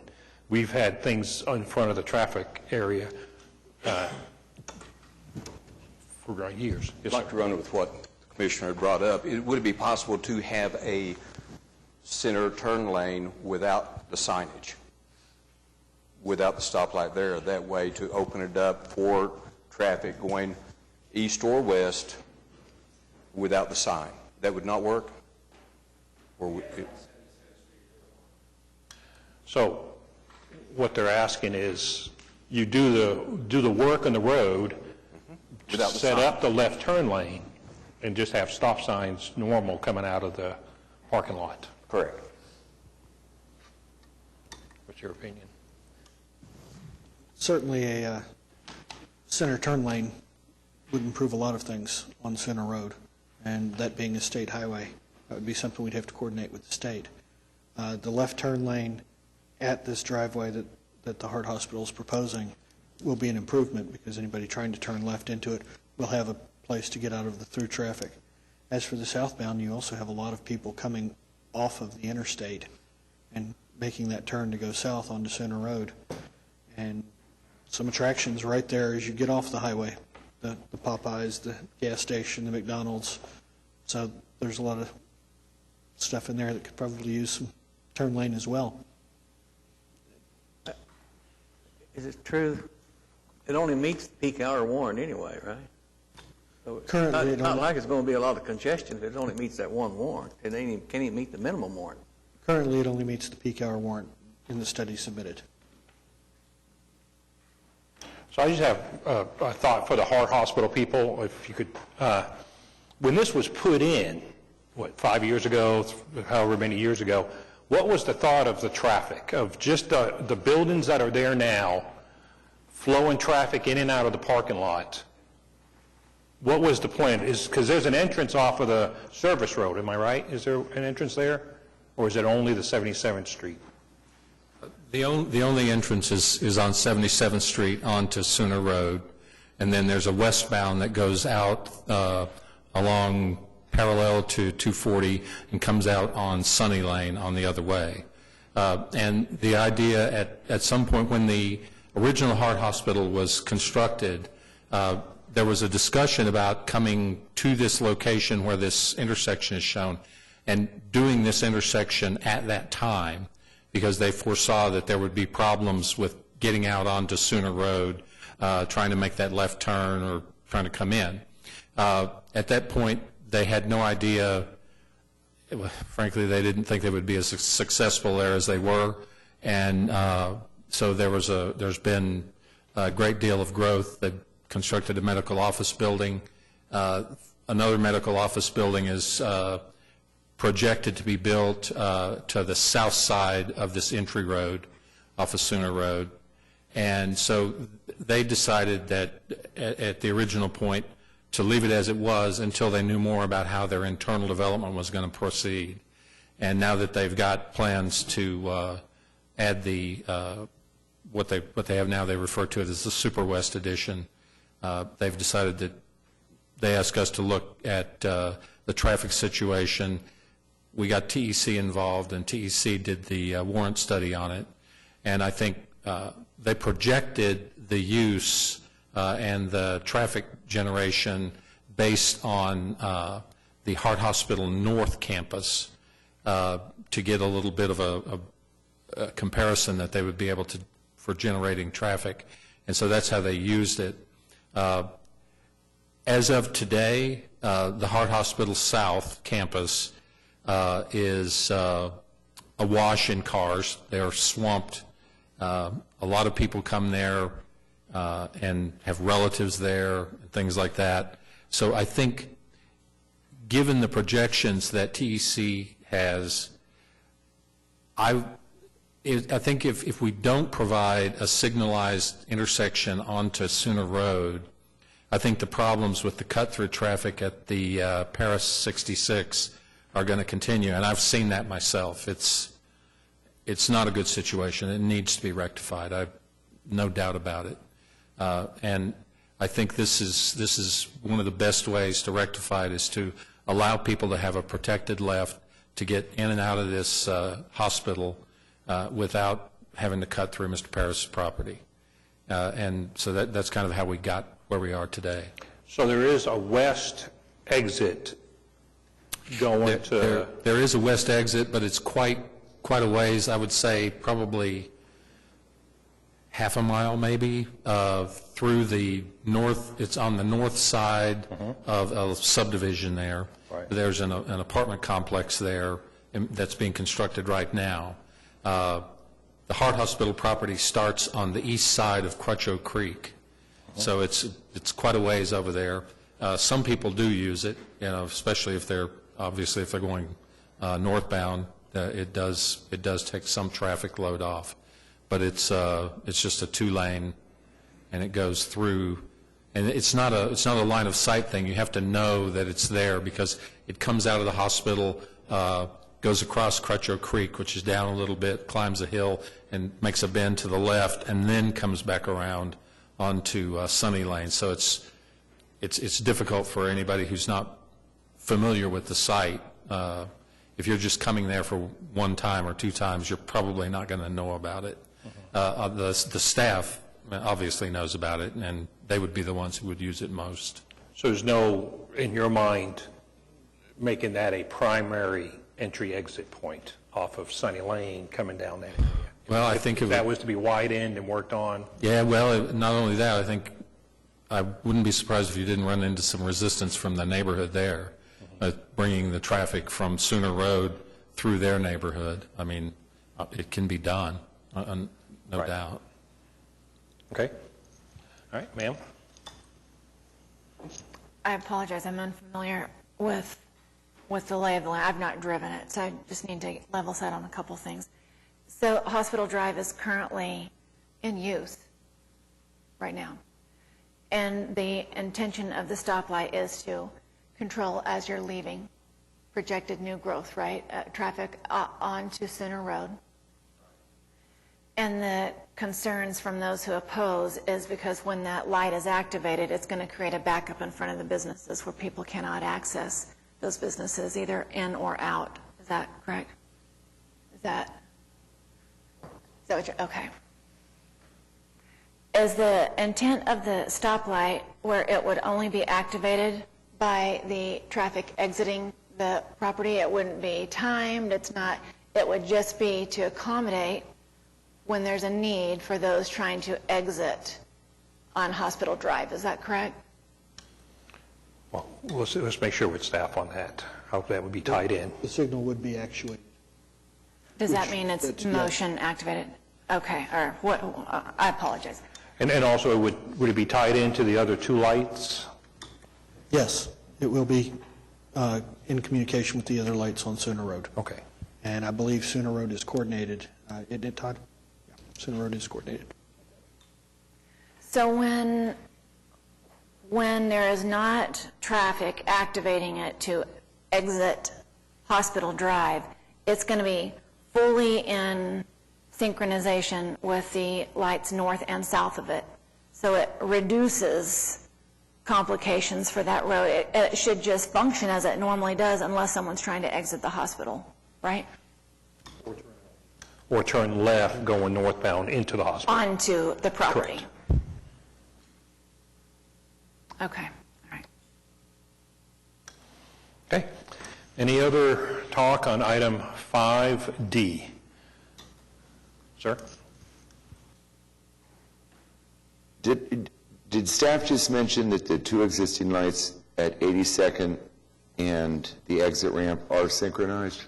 We've had things in front of the traffic area for years. I'd like to run with what the Commissioner had brought up. Would it be possible to have a center turn lane without the signage, without the stoplight there, that way to open it up for traffic going east or west without the sign? That would not work? So what they're asking is you do the work on the road, without the set sign. up the left turn lane, and just have stop signs normal coming out of the parking lot. Correct. What's your opinion? Certainly a center turn lane would improve a lot of things on Center Road, and that being a state highway, that would be something we'd have to coordinate with the state. The left turn lane at this driveway that the Heart Hospital is proposing will be an improvement because anybody trying to turn left into it will have a place to get out of the through traffic. As for the southbound, you also have a lot of people coming off of the interstate and making that turn to go south onto Center Road. And some attractions right there as you get off the highway, the Popeyes, the gas station, the McDonald's. So there's a lot of stuff in there that could probably use some turn lane as well. Is it true? It only meets the peak hour warrant anyway, right? So Currently, it's not like it's going to be a lot of congestion if it only meets that one warrant. It can't even meet the minimum warrant. Currently, it only meets the peak hour warrant in the study submitted. So I just have a thought for the Heart Hospital people, if you could, when this was put in, 5 years ago, however many years ago, what was the thought of the traffic, of just the buildings that are there now, flowing traffic in and out of the parking lot? What was the plan? Because there's an entrance off of the service road, am I right? Is there an entrance there? Or is it only the 77th Street? The only entrance is on 77th Street onto Sooner Road, and then there's a westbound that goes out along parallel to 240 and comes out on Sunny Lane on the other way. And the idea at some point when the original Heart Hospital was constructed, there was a discussion about coming to this location where this intersection is shown and doing this intersection at that time, because they foresaw that there would be problems with getting out onto Sooner Road, trying to make that left turn or trying to come in. At that point, they had no idea, frankly, they didn't think they would be as successful there as they were, and so there's been a great deal of growth. They've constructed a medical office building. Another medical office building is projected to be built to the south side of this entry road off of Sooner Road. And so they decided that at the original point to leave it as it was until they knew more about how their internal development was going to proceed. And now that they've got plans to add the what they have now, they refer to it as the Super West Edition. They've decided that they asked us to look at the traffic situation. We got TEC involved, and TEC did the warrant study on it. And I think they projected the use and the traffic generation based on the Heart Hospital North campus to get a little bit of a comparison that they would be able to for generating traffic. And so that's how they used it. As of today, the Heart Hospital South campus is awash in cars. They're swamped. A lot of people come there and have relatives there, and things like that. So I think, given the projections that TEC has, I think if we don't provide a signalized intersection onto Sooner Road, I think the problems with the cut-through traffic at the Paris 66 are going to continue, and I've seen that myself. It's not a good situation. It needs to be rectified. I've no doubt about it. And I think this is one of the best ways to rectify it, is to allow people to have a protected left to get in and out of this hospital without having to cut through Mr. Paris' property. And so that's kind of how we got where we are today. So there is a west exit going to... There is a west exit, but it's quite a ways, I would say probably half a mile maybe, through the north. It's on the north side of a subdivision there. Right. There's an apartment complex there that's being constructed right now. The Heart Hospital property starts on the east side of Crutcho Creek. So it's quite a ways over there. Some people do use it, especially if they're going northbound. It does take some traffic load off, but it's just a 2-lane, and it goes through. And it's not a line of sight thing. You have to know that it's there because it comes out of the hospital, goes across Crutcho Creek, which is down a little bit, climbs a hill, and makes a bend to the left, and then comes back around onto Sunny Lane. So it's difficult for anybody who's not familiar with the site. If you're just coming there for one time or two times, you're probably not going to know about it. The staff obviously knows about it, and they would be the ones who would use it most. So there's no, in your mind, making that a primary entry-exit point off of Sunny Lane coming down that area? Well, I think if that was to be widened and worked on? Yeah, well, not only that, I think I wouldn't be surprised if you didn't run into some resistance from the neighborhood there, bringing the traffic from Sooner Road through their neighborhood. I mean, it can be done, no doubt. Okay. All right, ma'am. I apologize. I'm unfamiliar with the lay of the land. I've not driven it, so I just need to level set on a couple things. So Hospital Drive is currently in use right now, and the intention of the stoplight is to control as you're leaving projected new growth, right? Traffic onto Center Road. And the concerns from those who oppose is because when that light is activated, it's going to create a backup in front of the businesses where people cannot access those businesses either in or out. Is that correct? Is that what you're, okay. Is the intent of the stoplight where it would only be activated by the traffic exiting the property? It wouldn't be timed, it would just be to accommodate when there's a need for those trying to exit on Hospital Drive. Is that correct? Well, let's make sure with staff on that, how that would be tied in. The signal would be actuated. Does that mean it's motion activated? Okay, or what? I apologize. And also, would it be tied into the other two lights? Yes, it will be in communication with the other lights on Sooner Road. Okay. And I believe Sooner Road is coordinated. Isn't it, Todd? Yeah, Sooner Road is coordinated. So when there is not traffic activating it to exit Hospital Drive, it's going to be fully in synchronization with the lights north and south of it. So it reduces complications for that road. It should just function as it normally does unless someone's trying to exit the hospital, right? Or turn left going northbound into the hospital. Onto the property. Correct. Okay, all right. Okay. Any other talk on item 5D? Sir? Did staff just mention that the two existing lights at 82nd and the exit ramp are synchronized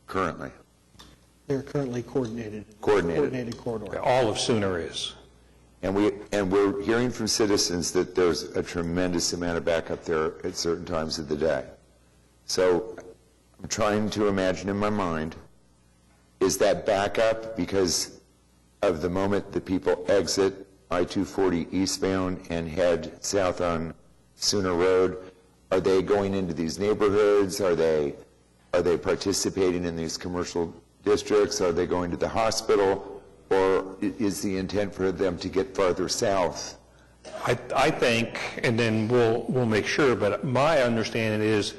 currently? They're currently coordinated. Coordinated corridor. All of Sooner is. And we're hearing from citizens that there's a tremendous amount of backup there at certain times of the day. So I'm trying to imagine in my mind, is that backup because of the moment that people exit I-240 eastbound and head south on Sooner Road, are they going into these neighborhoods? Are they participating in these commercial districts? Are they going to the hospital? Or is the intent for them to get farther south? I think, and then we'll make sure, but my understanding is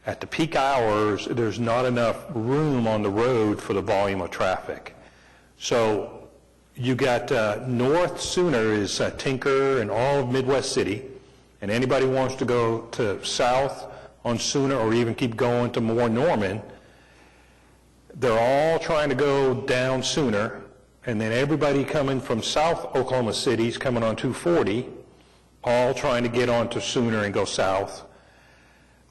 at the peak hours, there's not enough room on the road for the volume of traffic. So you got north Sooner is Tinker and all of Midwest City, and anybody wants to go to south on Sooner or even keep going to more Norman, they're all trying to go down Sooner, and then everybody coming from South Oklahoma City is coming on 240, all trying to get onto Sooner and go south.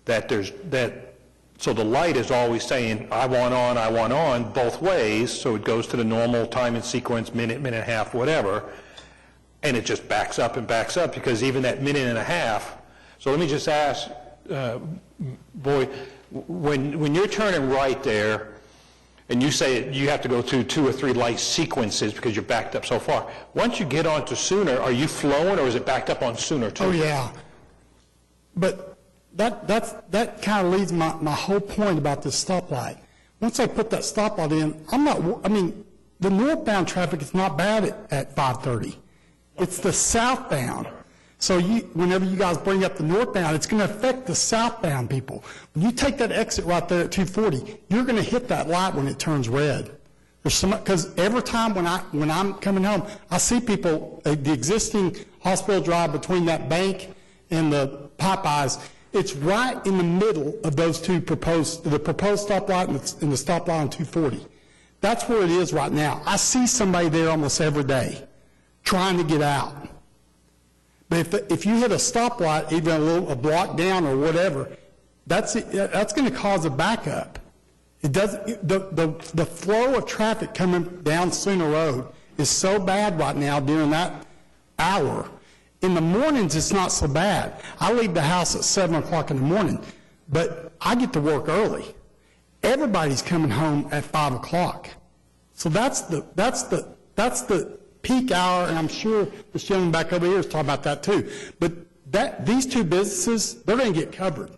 So the light is always saying, I want on, both ways, so it goes to the normal time and sequence, minute and a half, whatever, and it just backs up and backs up, because even that minute and a half, so let me just ask, Boyd, when you're turning right there, and you say you have to go through 2 or 3 light sequences because you're backed up so far, once you get onto Sooner, are you flowing, or is it backed up on Sooner too? Oh, yeah. But that kind of leads my whole point about this stoplight. Once I put that stoplight in, the northbound traffic is not bad at 5:30. It's the southbound. So whenever you guys bring up the northbound, it's going to affect the southbound people. When you take that exit right there at 240, you're going to hit that light when it turns red. Because every time when I'm coming home, I see people, the existing hospital drive between that bank and the Popeyes, it's right in the middle of those two the proposed stoplight and the stoplight on 240. That's where it is right now. I see somebody there almost every day trying to get out. But if you hit a stoplight, even a block down or whatever, that's going to cause a backup. It does. The flow of traffic coming down Sooner Road is so bad right now during that hour. In the mornings, it's not so bad. I leave the house at 7 o'clock in the morning, but I get to work early. Everybody's coming home at 5 o'clock. So that's the peak hour, and I'm sure this gentleman back over here is talking about that too. But these two businesses, they're going to get covered,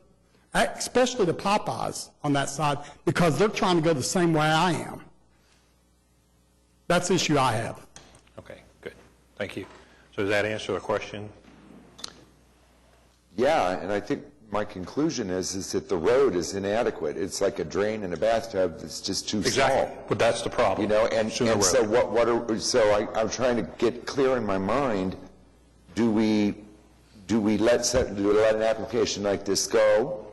especially the Popeyes on that side, because they're trying to go the same way I am. That's the issue I have. Okay, good. Thank you. So does that answer the question? Yeah, and I think my conclusion is that the road is inadequate. It's like a drain in a bathtub that's just too small. But that's the problem. And so I'm trying to get clear in my mind, do we let an application like this go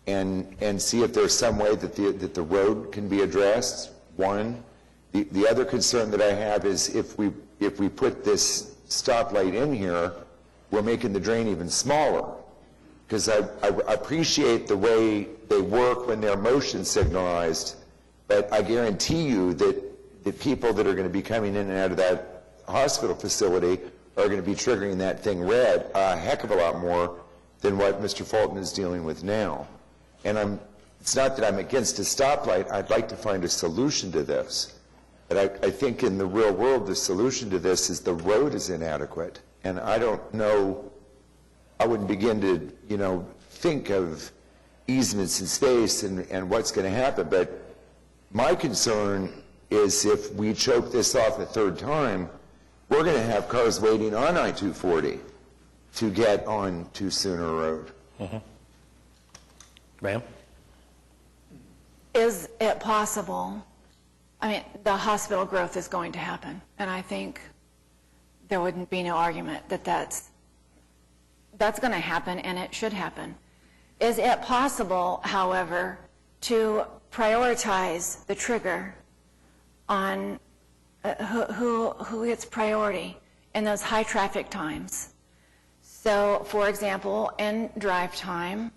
and see if there's some way that the road can be addressed? One. The other concern that I have is if we put this stoplight in here, we're making the drain even smaller. Because I appreciate the way they work when they're motion signalized, but I guarantee you that the people that are going to be coming in and out of that hospital facility are going to be triggering that thing red a heck of a lot more than what Mr. Fulton is dealing with now. And it's not that I'm against a stoplight. I'd like to find a solution to this. But I think in the real world, the solution to this is the road is inadequate. And I don't know, I wouldn't begin to, think of easements in space and what's going to happen. But my concern is if we choke this off a third time, we're going to have cars waiting on I-240 to get on to Sooner Road. Mm-hmm. Ma'am? Is it possible? The hospital growth is going to happen, and I think there wouldn't be no argument that that's going to happen, and it should happen. Is it possible, however, to prioritize the trigger on who gets priority in those high traffic times? So, for example, in drive time,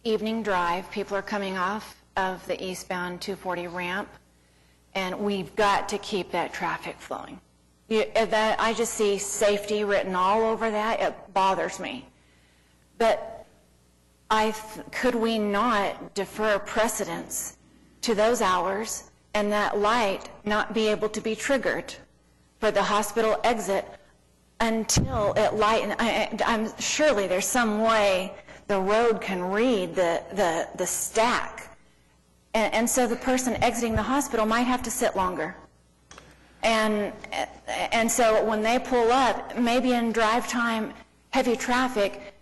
evening drive, people are coming off of the eastbound 240 ramp, and we've got to keep that traffic flowing. I just see safety written all over that. It bothers me. But could we not defer precedence to those hours and that light not be able to be triggered for the hospital exit until it lighten. I'm surely there's some way the road can read the stack, and so the person exiting the hospital might have to sit longer. And so when they pull up, maybe in drive time, heavy traffic,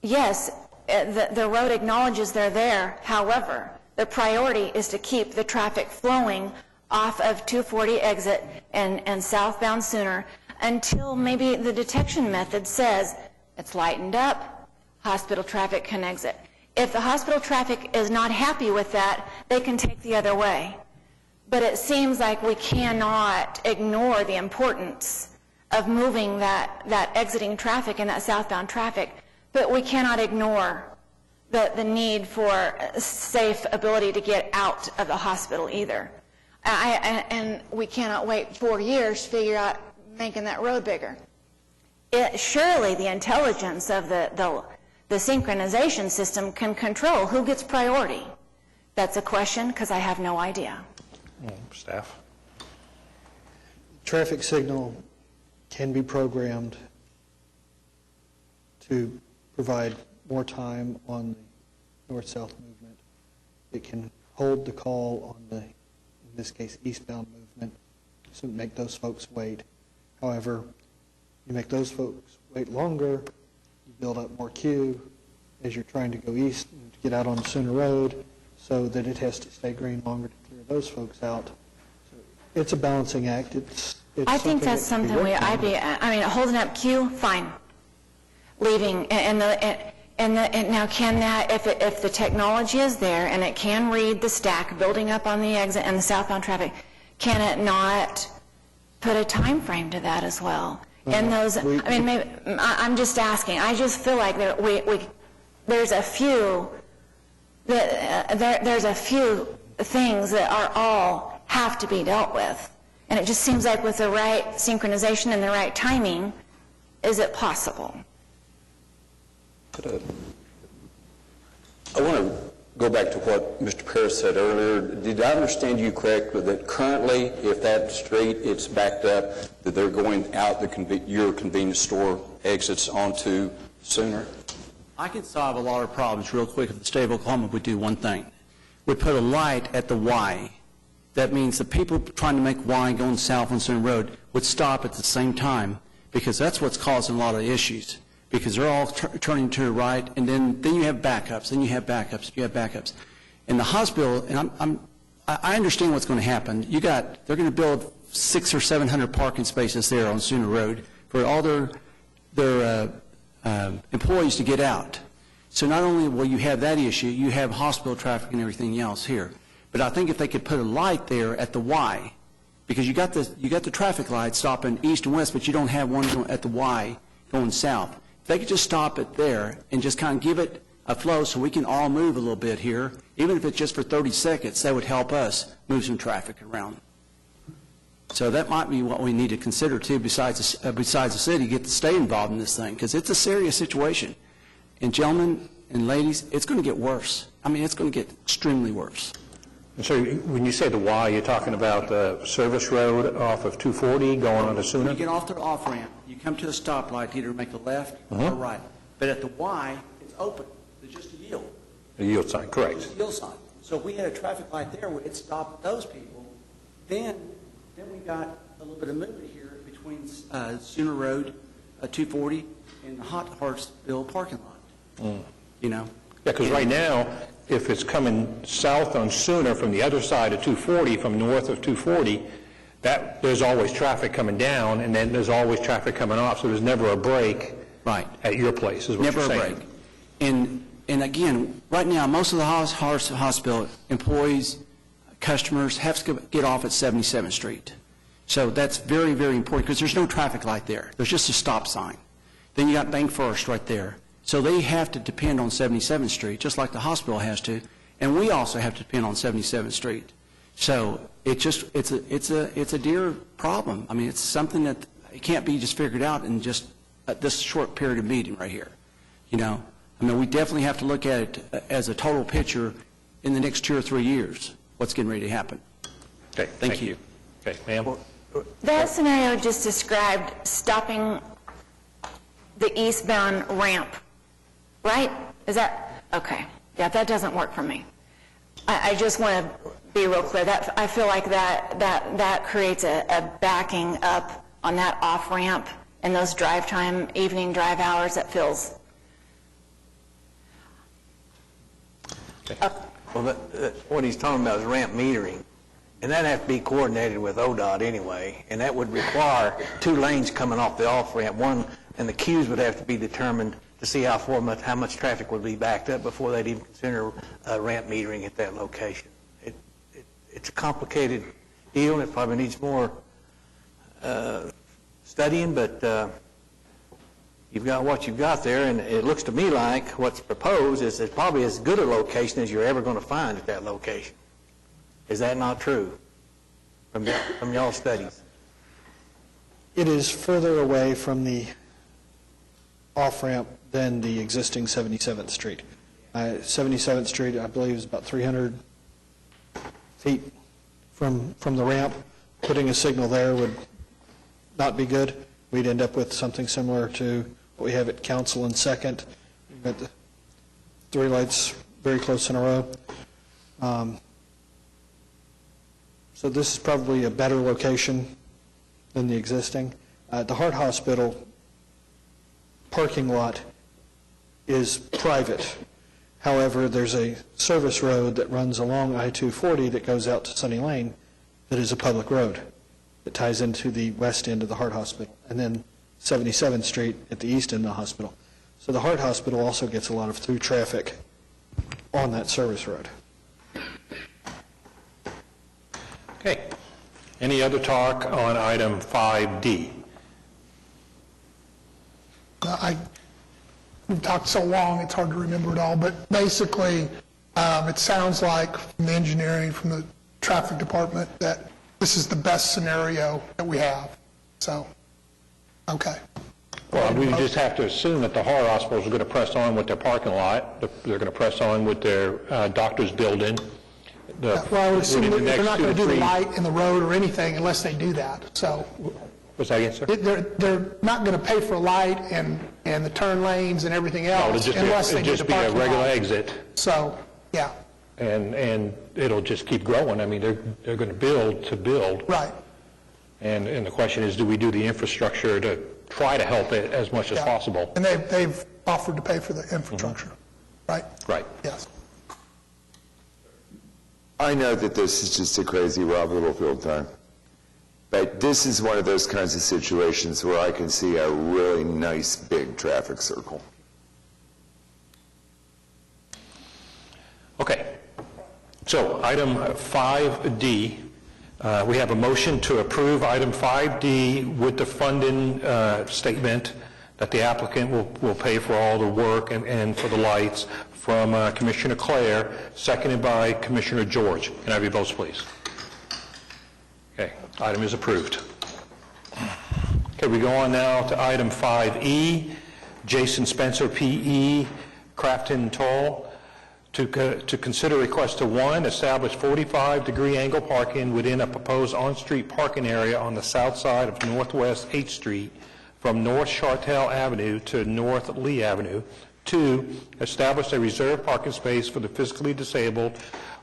yes, the road acknowledges they're there. However, the priority is to keep the traffic flowing off of 240 exit and southbound sooner until maybe the detection method says it's lightened up, hospital traffic can exit. If the hospital traffic is not happy with that, they can take the other way. But it seems like we cannot ignore the importance of moving that exiting traffic and that southbound traffic, but we cannot ignore the need for safe ability to get out of the hospital either. And we cannot wait 4 years to figure out making that road bigger. Surely the intelligence of the synchronization system can control who gets priority. That's a question because I have no idea. Staff? Traffic signal can be programmed to provide more time on the north-south movement. It can hold the call on the, in this case, eastbound movement, so make those folks wait. However, you make those folks wait longer, you build up more queue as you're trying to go east and to get out on Sooner Road, so that it has to stay green longer to clear those folks out. So it's a balancing act. I think that's something holding up queue, fine. Leaving, and now can that, if the technology is there and it can read the stack building up on the exit and the southbound traffic, can it not put a time frame to that as well? And those, maybe, I'm just asking. I just feel like there's a few things that are all have to be dealt with, and it just seems like with the right synchronization and the right timing, is it possible? I want to go back to what Mr. Paris said earlier. Did I understand you correctly that currently, if that street it's backed up, that they're going out your convenience store exits onto Sooner? I can solve a lot of problems real quick if the state of Oklahoma would do one thing. We'd put a light at the Y. That means the people trying to make Y going south on Sooner Road would stop at the same time, because that's what's causing a lot of issues. Because they're all turning to the right, and then you have backups, then you have backups, you have backups. In the hospital, and I understand what's going to happen. They're going to build 600 or 700 parking spaces there on Sooner Road for all their employees to get out. So not only will you have that issue, you have hospital traffic and everything else here. But I think if they could put a light there at the Y, because you got the traffic light stopping east and west, but you don't have one at the Y going south. If they could just stop it there and just kind of give it a flow so we can all move a little bit here, even if it's just for 30 seconds, that would help us move some traffic around. So that might be what we need to consider too, besides the city, get the state involved in this thing, because it's a serious situation. And gentlemen and ladies, it's going to get worse. I mean, it's going to get extremely worse. And so when you say the Y, you're talking about the service road off of 240 going on to Sooner? When you get off the off-ramp, you come to a stoplight, either make a left or right. But at the Y, it's open. It's just a yield. A yield sign, correct. It's a yield sign. So if we had a traffic light there where it stopped those people, then we got a little bit of movement here between Sooner Road, 240, and the Hot Hartsville parking lot. You know? Yeah, because right now, if it's coming south on Sooner from the other side of 240, from north of 240, there's always traffic coming down, and then there's always traffic coming off, so there's never a break at your place, is what never you're saying. Never a break. And again, right now, most of the hospital employees, customers have to get off at 77th Street. So that's very, very important, because there's no traffic light there. There's just a stop sign. Then you got Bank First right there. So they have to depend on 77th Street, just like the hospital has to, and we also have to depend on 77th Street. So it's a dear problem. I mean, it's something that it can't be just figured out in just this short period of meeting right here. You know, I mean, we definitely have to look at it as a total picture in the next 2 or 3 years. What's getting ready to happen? Okay, thank you. Okay, ma'am. That scenario just described stopping the eastbound ramp, right? Is that, okay. Yeah, that doesn't work for me. I just want to be real clear. That I feel like that creates a backing up on that off-ramp in those drive time, evening drive hours. That feels... Well, what he's talking about is ramp metering, and that has to be coordinated with ODOT anyway, and that would require 2 lanes coming off the off-ramp, one, and the queues would have to be determined to see how much traffic would be backed up before they'd even consider ramp metering at that location. It's a complicated deal, and it probably needs more studying, but you've got what you've got there, and it looks to me like what's proposed is it's probably as good a location as you're ever going to find at that location. Is that not true from y'all's studies? It is further away from the off-ramp than the existing 77th Street. 77th Street, I believe, is about 300 feet from the ramp. Putting a signal there would not be good. We'd end up with something similar to what we have at Council and Second. We've got the 3 lights very close in a row. So this is probably a better location than the existing. The Heart Hospital parking lot is private. However, there's a service road that runs along I-240 that goes out to Sunny Lane that is a public road that ties into the west end of the Heart Hospital, and then 77th Street at the east end of the hospital. So the Heart Hospital also gets a lot of through traffic on that service road. Okay. Any other talk on item 5D? We've talked so long, it's hard to remember it all, but basically, it sounds like from the engineering, from the traffic department, that this is the best scenario that we have. So, okay. Well, we just have to assume that the Heart Hospitals are going to press on with their parking lot. They're going to press on with their doctor's building. Well, I would assume that they're not going to do the light in the road or anything unless they do that. So, what's that again, sir? They're not going to pay for light and the turn lanes and everything else unless they do the parking lot. It'll just be a regular exit. So, yeah. And it'll just keep growing. I mean, they're going to build to build. Right. And the question is, do we do the infrastructure to try to help it as much as possible? And they've offered to pay for the infrastructure, right? Right. Yes. I know that this is just a crazy Rob Littlefield time, but this is one of those kinds of situations where I can see a really nice big traffic circle. Okay. So item 5D, we have a motion to approve item 5D with the funding statement that the applicant will pay for all the work and for the lights from Commissioner Clare, seconded by Commissioner George. Can I have your votes, please? Okay, item is approved. Okay, we go on now to item 5E, Jason Spencer, P.E., Crafton Toll, to consider request to 1, establish 45-degree angle parking within a proposed on-street parking area on the south side of Northwest 8th Street from North Chartel Avenue to North Lee Avenue. 2, establish a reserved parking space for the physically disabled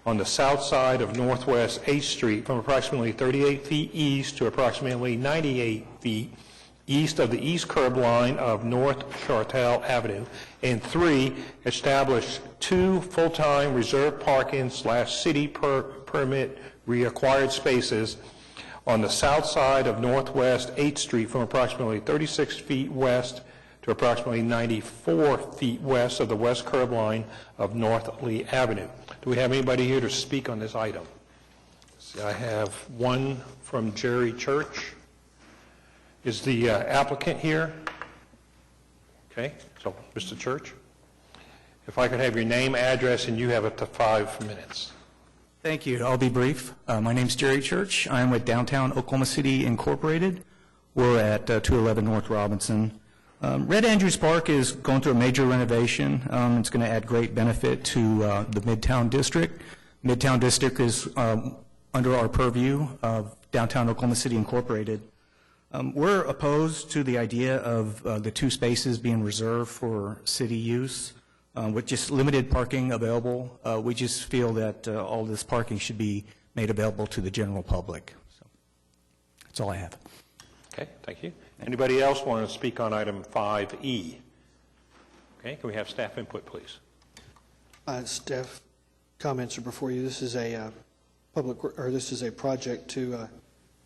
on the south side of Northwest 8th Street from approximately 38 feet east to approximately 98 feet east of the east curb line of North Chartel Avenue. And 3, establish 2 full-time reserved parking / city permit reacquired spaces on the south side of Northwest 8th Street from approximately 36 feet west to approximately 94 feet west of the west curb line of North Lee Avenue. Do we have anybody here to speak on this item? See, I have one from Jerry Church. Is the applicant here? Okay, so Mr. Church, if I could have your name, address, and you have up to 5 minutes. Thank you. I'll be brief. My name's Jerry Church. I'm with Downtown Oklahoma City Incorporated. We're at 211 North Robinson. Red Andrews Park is going through a major renovation. It's going to add great benefit to the Midtown District. Midtown District is under our purview of Downtown Oklahoma City Incorporated. We're opposed to the idea of the 2 spaces being reserved for city use, with just limited parking available. We just feel that all this parking should be made available to the general public. So that's all I have. Okay, thank you. Anybody else want to speak on item 5E? Okay, can we have staff input, please? Staff comments are before you. This is a this is a project to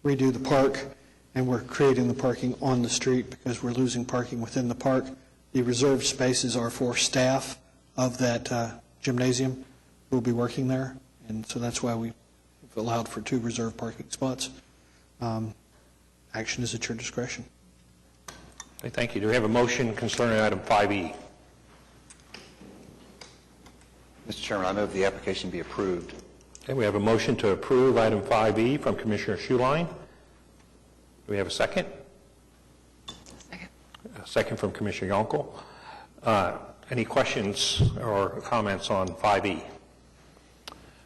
redo the park, and we're creating the parking on the street because we're losing parking within the park. The reserved spaces are for staff of that gymnasium who will be working there, and so that's why we've allowed for 2 reserved parking spots. Action is at your discretion. Okay, thank you. Do we have a motion concerning item 5E? Mr. Chairman, I move the application be approved. Okay, we have a motion to approve item 5E from Commissioner Schuline. Do we have a second? Second. A second from Commissioner Yonkel. Any questions or comments on 5E?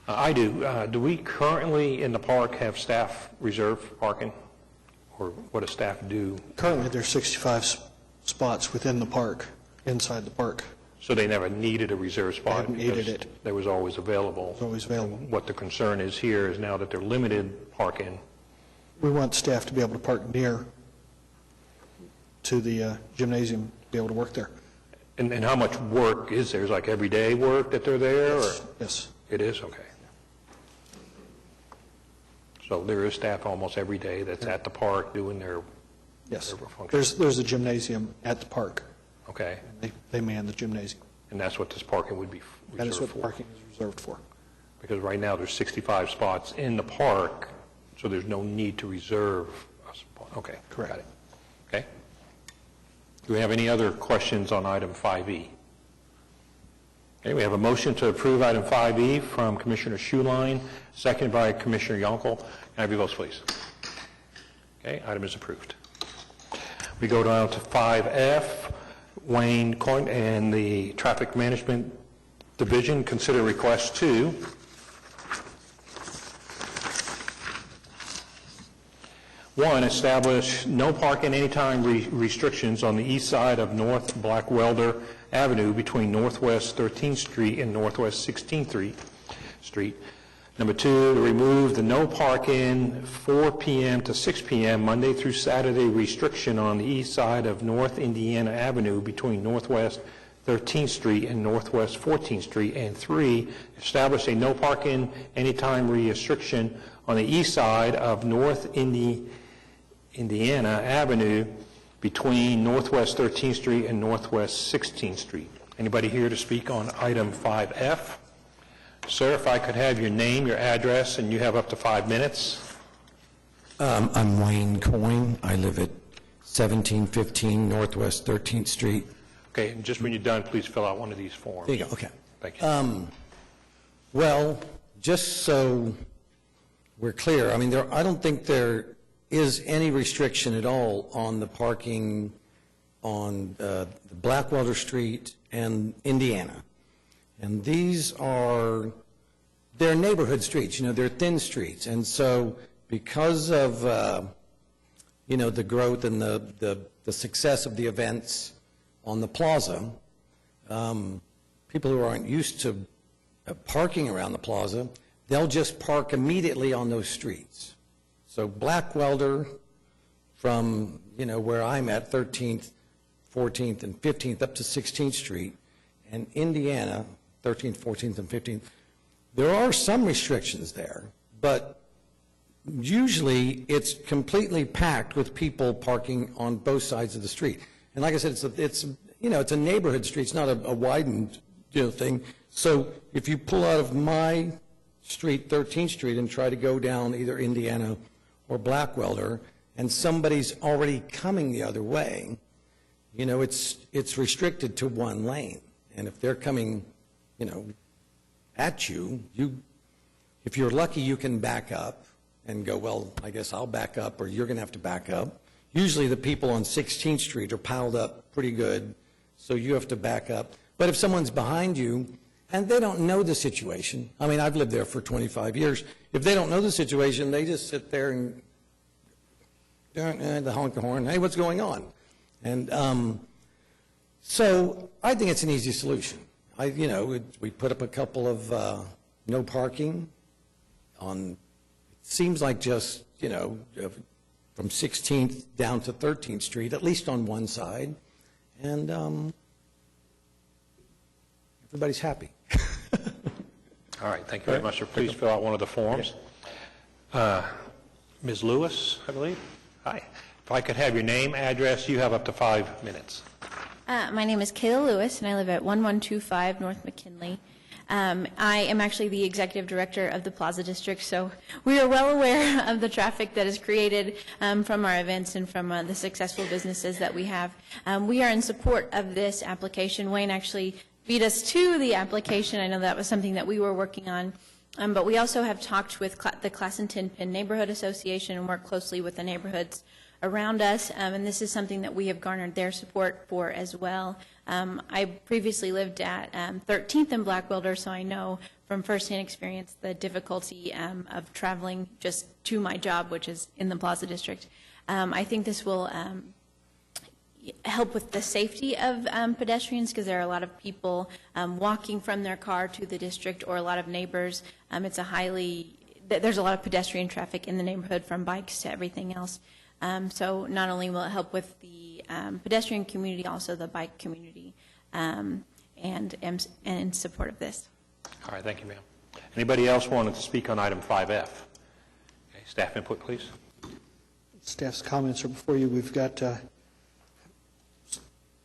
I do. Do we currently in the park have staff reserve parking? Or what does staff do? Currently, there's 65 spots within the park, inside the park. So they never needed a reserve spot? They haven't needed because it. There was always available. It's always available. What the concern is here is now that they're limited parking. We want staff to be able to park near to the gymnasium, to be able to work there. And how much work is there? Is like everyday work that they're there? Yes. Or? Yes. It is? Okay. So there is staff almost every day that's at the park doing their Yes. functions? There's a gymnasium at the park. Okay. They man the gymnasium. And that's what this parking would be reserved for? That is what the parking is reserved for. Because right now there's 65 spots in the park, so there's no need to reserve a spot. Okay. Correct. Got it. Okay. Do we have any other questions on item 5E? Okay, we have a motion to approve item 5E from Commissioner Schuline, seconded by Commissioner Yonkel. Can I have your votes, please? Okay, item is approved. We go down to 5F. Wayne Coyne and the Traffic Management Division consider request 2. One, establish no parking anytime restrictions on the east side of North Blackwelder Avenue between Northwest 13th Street and Northwest 16th Street. Number 2, to remove the no parking 4 p.m. to 6 p.m. Monday through Saturday restriction on the east side of North Indiana Avenue between Northwest 13th Street and Northwest 14th Street. And 3, establish a no parking anytime restriction on the east side of North Indiana Avenue between Northwest 13th Street and Northwest 16th Street. Anybody here to speak on item 5F? Sir, if I could have your name, your address, and you have up to 5 minutes. I'm Wayne Coyne. I live at 1715 Northwest 13th Street. Okay, and just when you're done, please fill out one of these forms. There you go, okay. Thank you. Well, just so we're clear, I mean, I don't think there is any restriction at all on the parking on Blackwelder Street and Indiana. And these they're neighborhood streets, they're thin streets. And so because of, the growth and the success of the events on the plaza, people who aren't used to parking around the plaza, they'll just park immediately on those streets. So Blackwelder from, where I'm at, 13th, 14th, and 15th up to 16th Street, and Indiana, 13th, 14th, and 15th, there are some restrictions there, but usually it's completely packed with people parking on both sides of the street. And like I said, it's a neighborhood street. It's not a widened thing. So if you pull out of my street, 13th Street, and try to go down either Indiana or Blackwelder, and somebody's already coming the other way, it's restricted to one lane. And if they're coming, at you, if you're lucky, you can back up and go, well, I guess I'll back up, or you're going to have to back up. Usually the people on 16th Street are piled up pretty good, so you have to back up. But if someone's behind you and they don't know the situation, I mean, I've lived there for 25 years. If they don't know the situation, they just sit there and the honk the horn, hey, what's going on? And so I think it's an easy solution. We put up a couple of no parking on, it seems like just, from 16th down to 13th Street, at least on one side, and everybody's happy. All right, thank you very much, sir. Please fill out one of the forms. Ms. Lewis, I believe. Hi. If I could have your name, address, you have up to 5 minutes. My name is Kayla Lewis, and I live at 1125 North McKinley. I am actually the executive director of the Plaza District, so we are well aware of the traffic that is created from our events and from the successful businesses that we have. We are in support of this application. Wayne actually beat us to the application. I know that was something that we were working on. But we also have talked with the Classenton Penn Neighborhood Association and worked closely with the neighborhoods around us, and this is something that we have garnered their support for as well. I previously lived at 13th and Blackwelder, so I know from firsthand experience the difficulty of traveling just to my job, which is in the Plaza District. I think this will help with the safety of pedestrians, because there are a lot of people walking from their car to the district, or a lot of neighbors. There's a lot of pedestrian traffic in the neighborhood, from bikes to everything else. So not only will it help with the pedestrian community, also the bike community, and in support of this. All right, thank you, ma'am. Anybody else wanted to speak on item 5F? Okay, staff input, please. Staff's comments are before you. We've got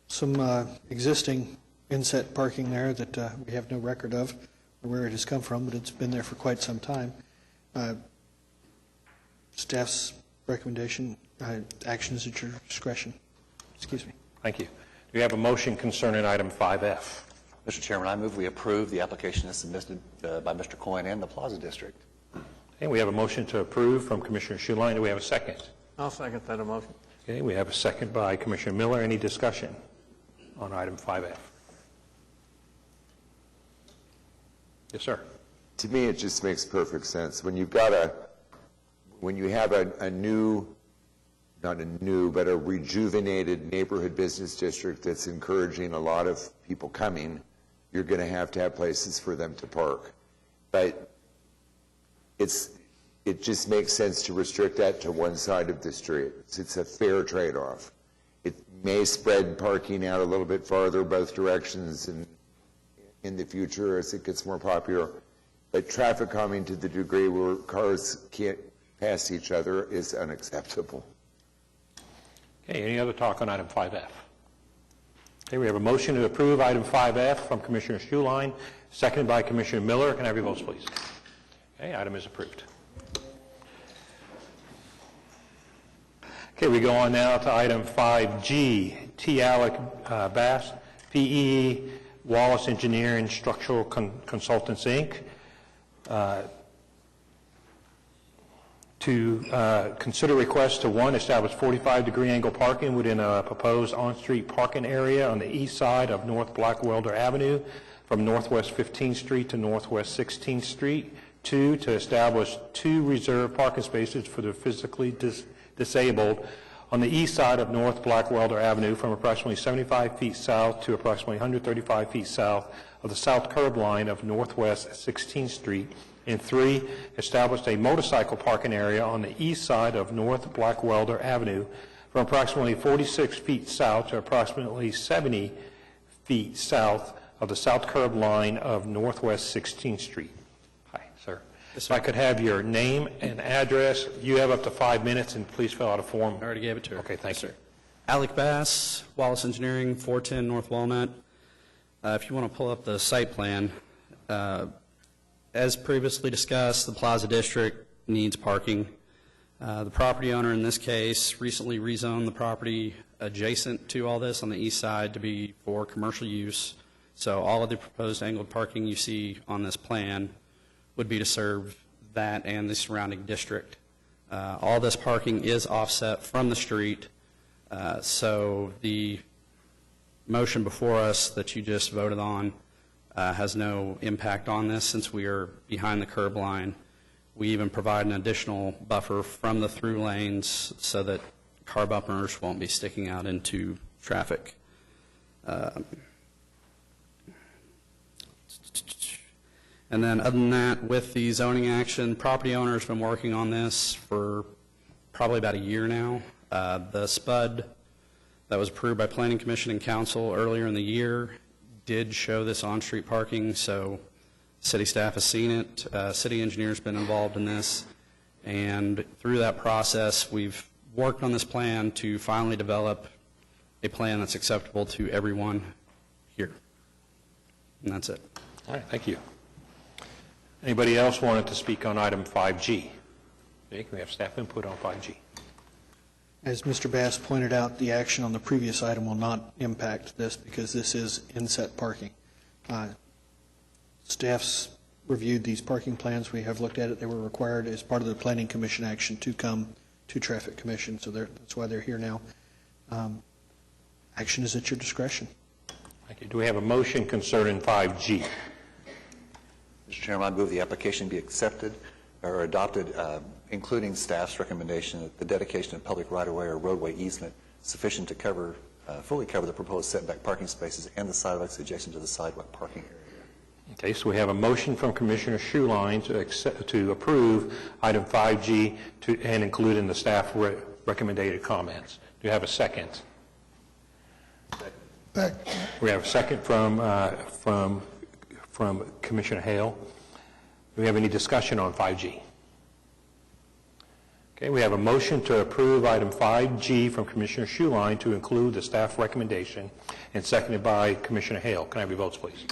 some existing inset parking there that we have no record of or where it has come from, but it's been there for quite some time. Staff's recommendation, action is at your discretion. Excuse me. Thank you. Do we have a motion concerning item 5F? Mr. Chairman, I move we approve the application as submitted by Mr. Coyne and the Plaza District. Okay, we have a motion to approve from Commissioner Schuline. Do we have a second? I'll second that motion. Okay, we have a second by Commissioner Miller. Any discussion on item 5F? Yes, sir. To me, it just makes perfect sense. When you have a new, not a new, but a rejuvenated neighborhood business district that's encouraging a lot of people coming, you're going to have places for them to park. But it just makes sense to restrict that to one side of the street. It's a fair trade-off. It may spread parking out a little bit farther both directions in the future as it gets more popular. But traffic calming to the degree where cars can't pass each other is unacceptable. Okay, any other talk on item 5F? Okay, we have a motion to approve item 5F from Commissioner Schuline, seconded by Commissioner Miller. Can I have your votes, please? Okay, item is approved. Okay, we go on now to item 5G, T. Alec Bass, PE, Wallace Engineering Structural Consultants, Inc., to consider requests to, one, establish 45-degree angle parking within a proposed on-street parking area on the east side of North Blackwelder Avenue from Northwest 15th Street to Northwest 16th Street. Two, to establish 2 reserved parking spaces for the physically disabled on the east side of North Blackwelder Avenue from approximately 75 feet south to approximately 135 feet south of the south curb line of Northwest 16th Street. And 3, established a motorcycle parking area on the east side of North Blackwelder Avenue from approximately 46 feet south to approximately 70 feet south of the south curb line of Northwest 16th Street. Hi, sir. If I could have your name and address. You have up to 5 minutes, and please fill out a form. I already gave it to her. Okay, thank you. Alec Bass, Wallace Engineering, 410 North Walnut. If you want to pull up the site plan, as previously discussed, the Plaza District needs parking. The property owner in this case recently rezoned the property adjacent to all this on the east side to be for commercial use. So all of the proposed angled parking you see on this plan would be to serve that and the surrounding district. All this parking is offset from the street, so the motion before us that you just voted on has no impact on this since we are behind the curb line. We even provide an additional buffer from the through lanes so that car bumpers won't be sticking out into traffic. And then other than that, with the zoning action, property owner's been working on this for probably about a year now. The SPUD that was approved by Planning Commission and Council earlier in the year did show this on-street parking, so city staff has seen it. City engineer's been involved in this, and through that process, we've worked on this plan to finally develop a plan that's acceptable to everyone here. And that's it. All right, thank you. Anybody else wanted to speak on item 5G? Okay, can we have staff input on 5G? As Mr. Bass pointed out, the action on the previous item will not impact this because this is inset parking. Staff's reviewed these parking plans. We have looked at it. They were required as part of the Planning Commission action to come to Traffic Commission, so that's why they're here now. Action is at your discretion. Thank you. Do we have a motion concerning 5G? Mr. Chairman, I move the application be accepted or adopted, including staff's recommendation that the dedication of public right-of-way or roadway easement sufficient to cover, fully cover the proposed setback parking spaces and the sidewalks adjacent to the sidewalk parking area. Okay, so we have a motion from Commissioner Schuline to approve item 5G and include in the staff recommended comments. Do you have a second? We have a second from Commissioner Hale. Do we have any discussion on 5G? Okay, we have a motion to approve item 5G from Commissioner Schuline to include the staff recommendation and seconded by Commissioner Hale. Can I have your votes, please?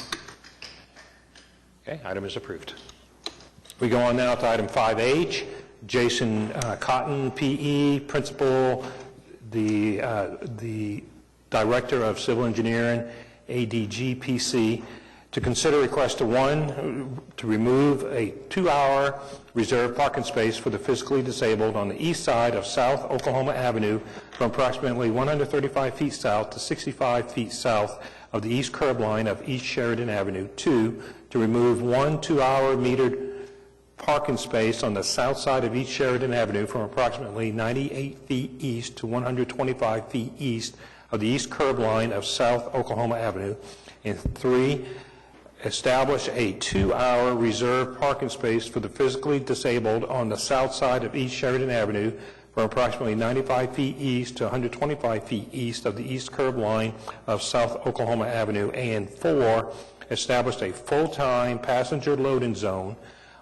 Okay, item is approved. We go on now to item 5H. Jason Cotton, PE, Principal, the Director of Civil Engineering, ADG PC, to consider request to remove a 2-hour reserved parking space for the physically disabled on the east side of South Oklahoma Avenue from approximately 135 feet south to 65 feet south of the east curb line of East Sheridan Avenue. 2, to remove 1 2-hour metered parking space on the south side of East Sheridan Avenue from approximately 98 feet east to 125 feet east of the east curb line of South Oklahoma Avenue. And 3, establish a 2-hour reserved parking space for the physically disabled on the south side of East Sheridan Avenue from approximately 95 feet east to 125 feet east of the east curb line of South Oklahoma Avenue. And 4, establish a full-time passenger loading zone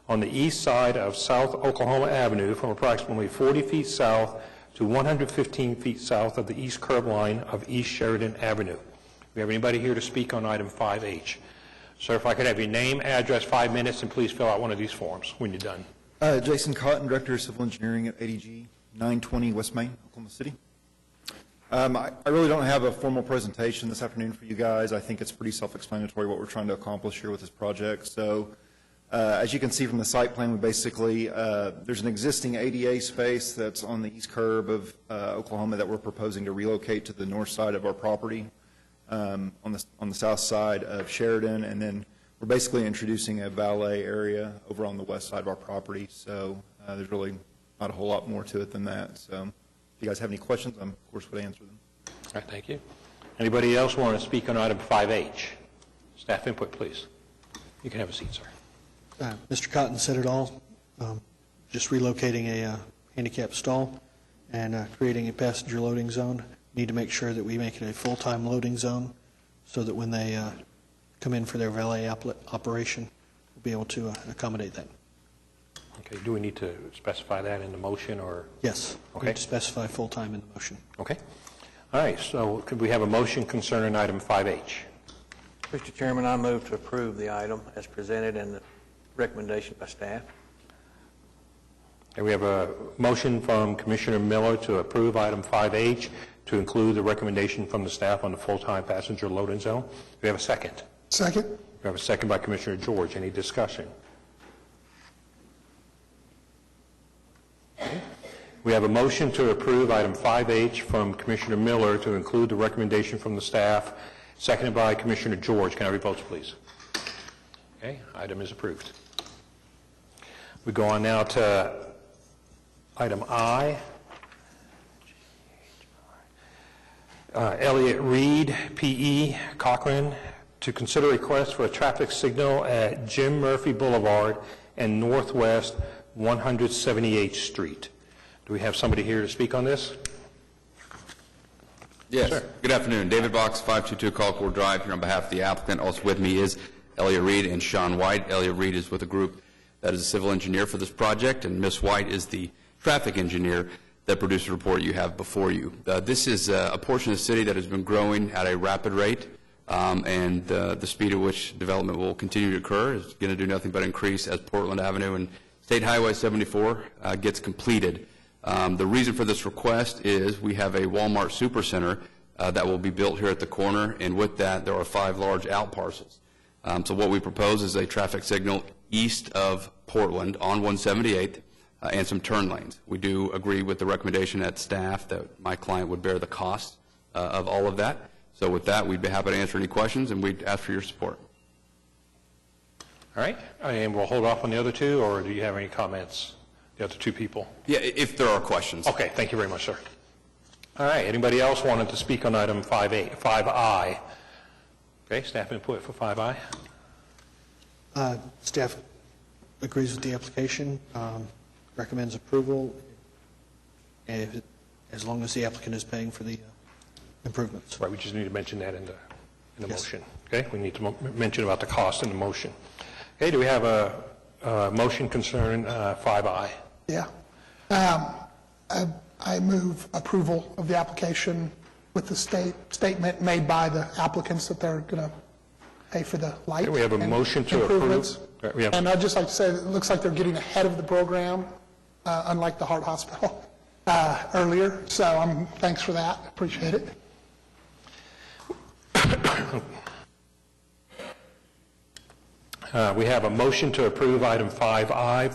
on the east side of South Oklahoma Avenue from approximately 40 feet south to 115 feet south of the east curb line of East Sheridan Avenue. Do we have anybody here to speak on item 5H? Sir, if I could have your name, address, 5 minutes, and please fill out one of these forms when you're done. Jason Cotton, Director of Civil Engineering at ADG, 920 West Main, Oklahoma City. I really don't have a formal presentation this afternoon for you guys. I think it's pretty self-explanatory what we're trying to accomplish here with this project. So as you can see from the site plan, we basically, there's an existing ADA space that's on the east curb of Oklahoma that we're proposing to relocate to the north side of our property. On the south side of Sheridan, and then we're basically introducing a valet area over on the west side of our property. So there's really not a whole lot more to it than that. So if you guys have any questions, I of course would answer them. All right, thank you. Anybody else want to speak on item 5H? Staff input, please. You can have a seat, sir. Mr. Cotton said it all. Just relocating a handicap stall and creating a passenger loading zone. Need to make sure that we make it a full-time loading zone so that when they come in for their valet operation, we'll be able to accommodate that. Okay, do we need to specify that in the motion or? Yes. Okay. We need to specify full-time in the motion. Okay. All right, so could we have a motion concerning item 5H? Mr. Chairman, I move to approve the item as presented and the recommendation by staff. And we have a motion from Commissioner Miller to approve item 5H to include the recommendation from the staff on the full-time passenger loading zone. Do we have a second? Second. We have a second by Commissioner George. Any discussion? Okay. We have a motion to approve item 5H from Commissioner Miller to include the recommendation from the staff, seconded by Commissioner George. Can I have your votes, please? Okay, item is approved. We go on now to item I. Elliott Reed, P.E., Cochran, to consider request for a traffic signal at Jim Murphy Boulevard and Northwest 178th Street. Do we have somebody here to speak on this? Yes. Sir. Good afternoon. David Box, 522 Colcord Drive, here on behalf of the applicant. Also with me is Elliott Reed and Sean White. Elliott Reed is with a group that is a civil engineer for this project, and Ms. White is the traffic engineer that produced the report you have before you. This is a portion of the city that has been growing at a rapid rate, and the speed at which development will continue to occur is going to do nothing but increase as Portland Avenue and State Highway 74 gets completed. The reason for this request is we have a Walmart Supercenter that will be built here at the corner, and with that there are 5 large out parcels. So what we propose is a traffic signal east of Portland on 178th and some turn lanes. We do agree with the recommendation at staff that my client would bear the cost of all of that. So with that, we'd be happy to answer any questions, and we'd ask for your support. All right, and we'll hold off on the other two, or do you have any comments, the other two people? Yeah, if there are questions. Okay, thank you very much, sir. All right, anybody else wanted to speak on item 5I? Okay, staff input for 5I. Staff agrees with the application, recommends approval, and as long as the applicant is paying for the improvements. Right, we just need to mention that in the Yes. motion. Okay, we need to mention about the cost in the motion. Okay, do we have a motion concerning 5I? Yeah. I move approval of the application with the statement made by the applicants that they're going to pay for the light. Okay, we have a and motion to approve. improvements. Right, we have- And I'd just like to say that it looks like they're getting ahead of the program, unlike the Heart Hospital earlier. So thanks for that. Appreciate it. We have a motion to approve item 5I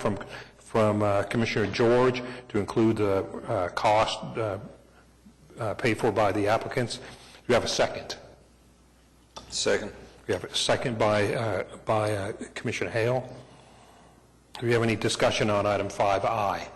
from Commissioner George to include the cost paid for by the applicants. Do we have a second? Second. We have a second by Commissioner Hale. Do we have any discussion on item 5I?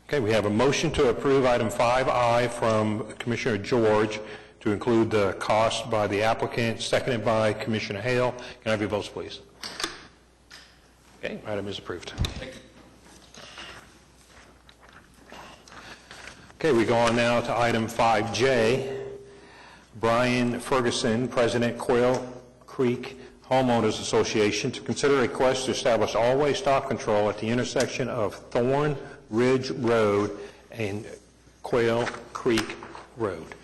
Okay, we have a motion to approve item 5I from Commissioner George to include the cost by the applicant, seconded by Commissioner Hale. Can I have your votes, please? Okay, item is approved. Okay, we go on now to item 5J. Brian Ferguson, President, Quail Creek Homeowners Association, to consider a request to establish all-way stop control at the intersection of Thorn Ridge Road and Quail Creek Road.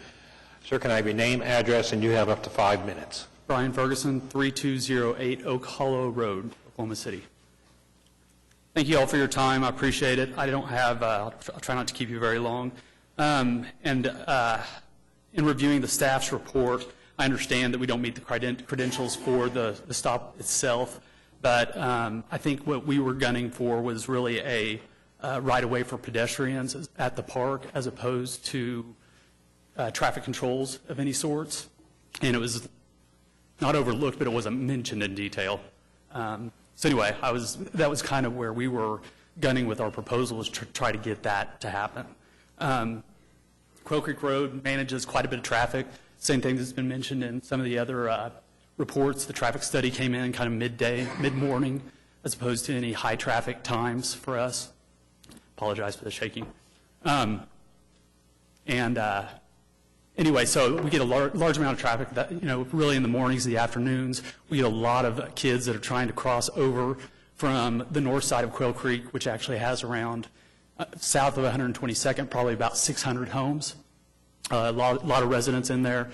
Sir, can I have your name, address, and you have up to 5 minutes. Brian Ferguson, 3208 Oak Hollow Road, Oklahoma City. Thank you all for your time. I appreciate it. I don't have, I'll try not to keep you very long. In reviewing the staff's report, I understand that we don't meet the credentials for the stop itself, but I think what we were gunning for was really a right-of-way for pedestrians at the park as opposed to traffic controls of any sorts. And it was not overlooked, but it wasn't mentioned in detail. So anyway, that was kind of where we were gunning with our proposal, was to try to get that to happen. Quail Creek Road manages quite a bit of traffic. Same thing that's been mentioned in some of the other reports. The traffic study came in kind of midday, mid-morning, as opposed to any high traffic times for us. Apologize for the shaking. Anyway, so we get a large amount of traffic that, really in the mornings, the afternoons. We get a lot of kids that are trying to cross over from the north side of Quail Creek, which actually has around, south of 122nd, probably about 600 homes. A lot of residents in there.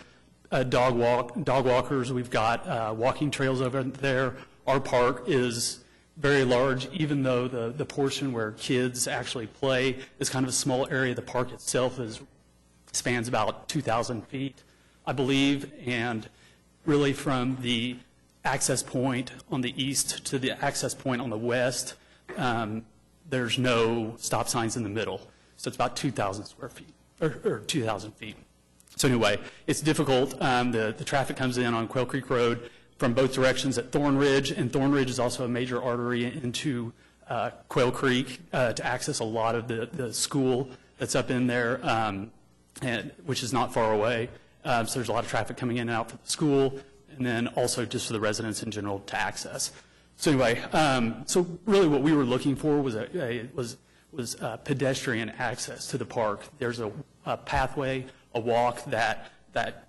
Dog walkers. We've got walking trails over there. Our park is very large, even though the portion where kids actually play is kind of a small area. The park itself spans about 2,000 feet, I believe, and really from the access point on the east to the access point on the west, there's no stop signs in the middle. So it's about 2,000 square feet, or 2,000 feet. So anyway, it's difficult. The traffic comes in on Quail Creek Road from both directions at Thorn Ridge, and Thorn Ridge is also a major artery into Quail Creek to access a lot of the school that's up in there, which is not far away. So there's a lot of traffic coming in and out for the school, and then also just for the residents in general to access. So anyway, so really what we were looking for was pedestrian access to the park. There's a pathway, a walk that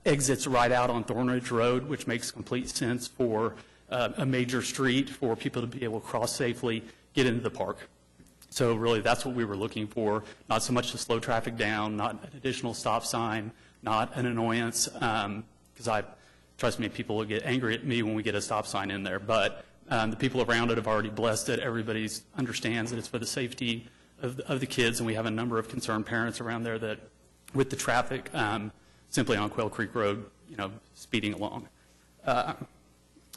exits right out on Thornridge Road, which makes complete sense for a major street for people to be able to cross safely, get into the park. So really, that's what we were looking for, not so much to slow traffic down, not an additional stop sign, not an annoyance, because trust me, people will get angry at me when we get a stop sign in there, but the people around it have already blessed it. Everybody understands that it's for the safety of the kids, and we have a number of concerned parents around there that, with the traffic, simply on Quail Creek Road, speeding along.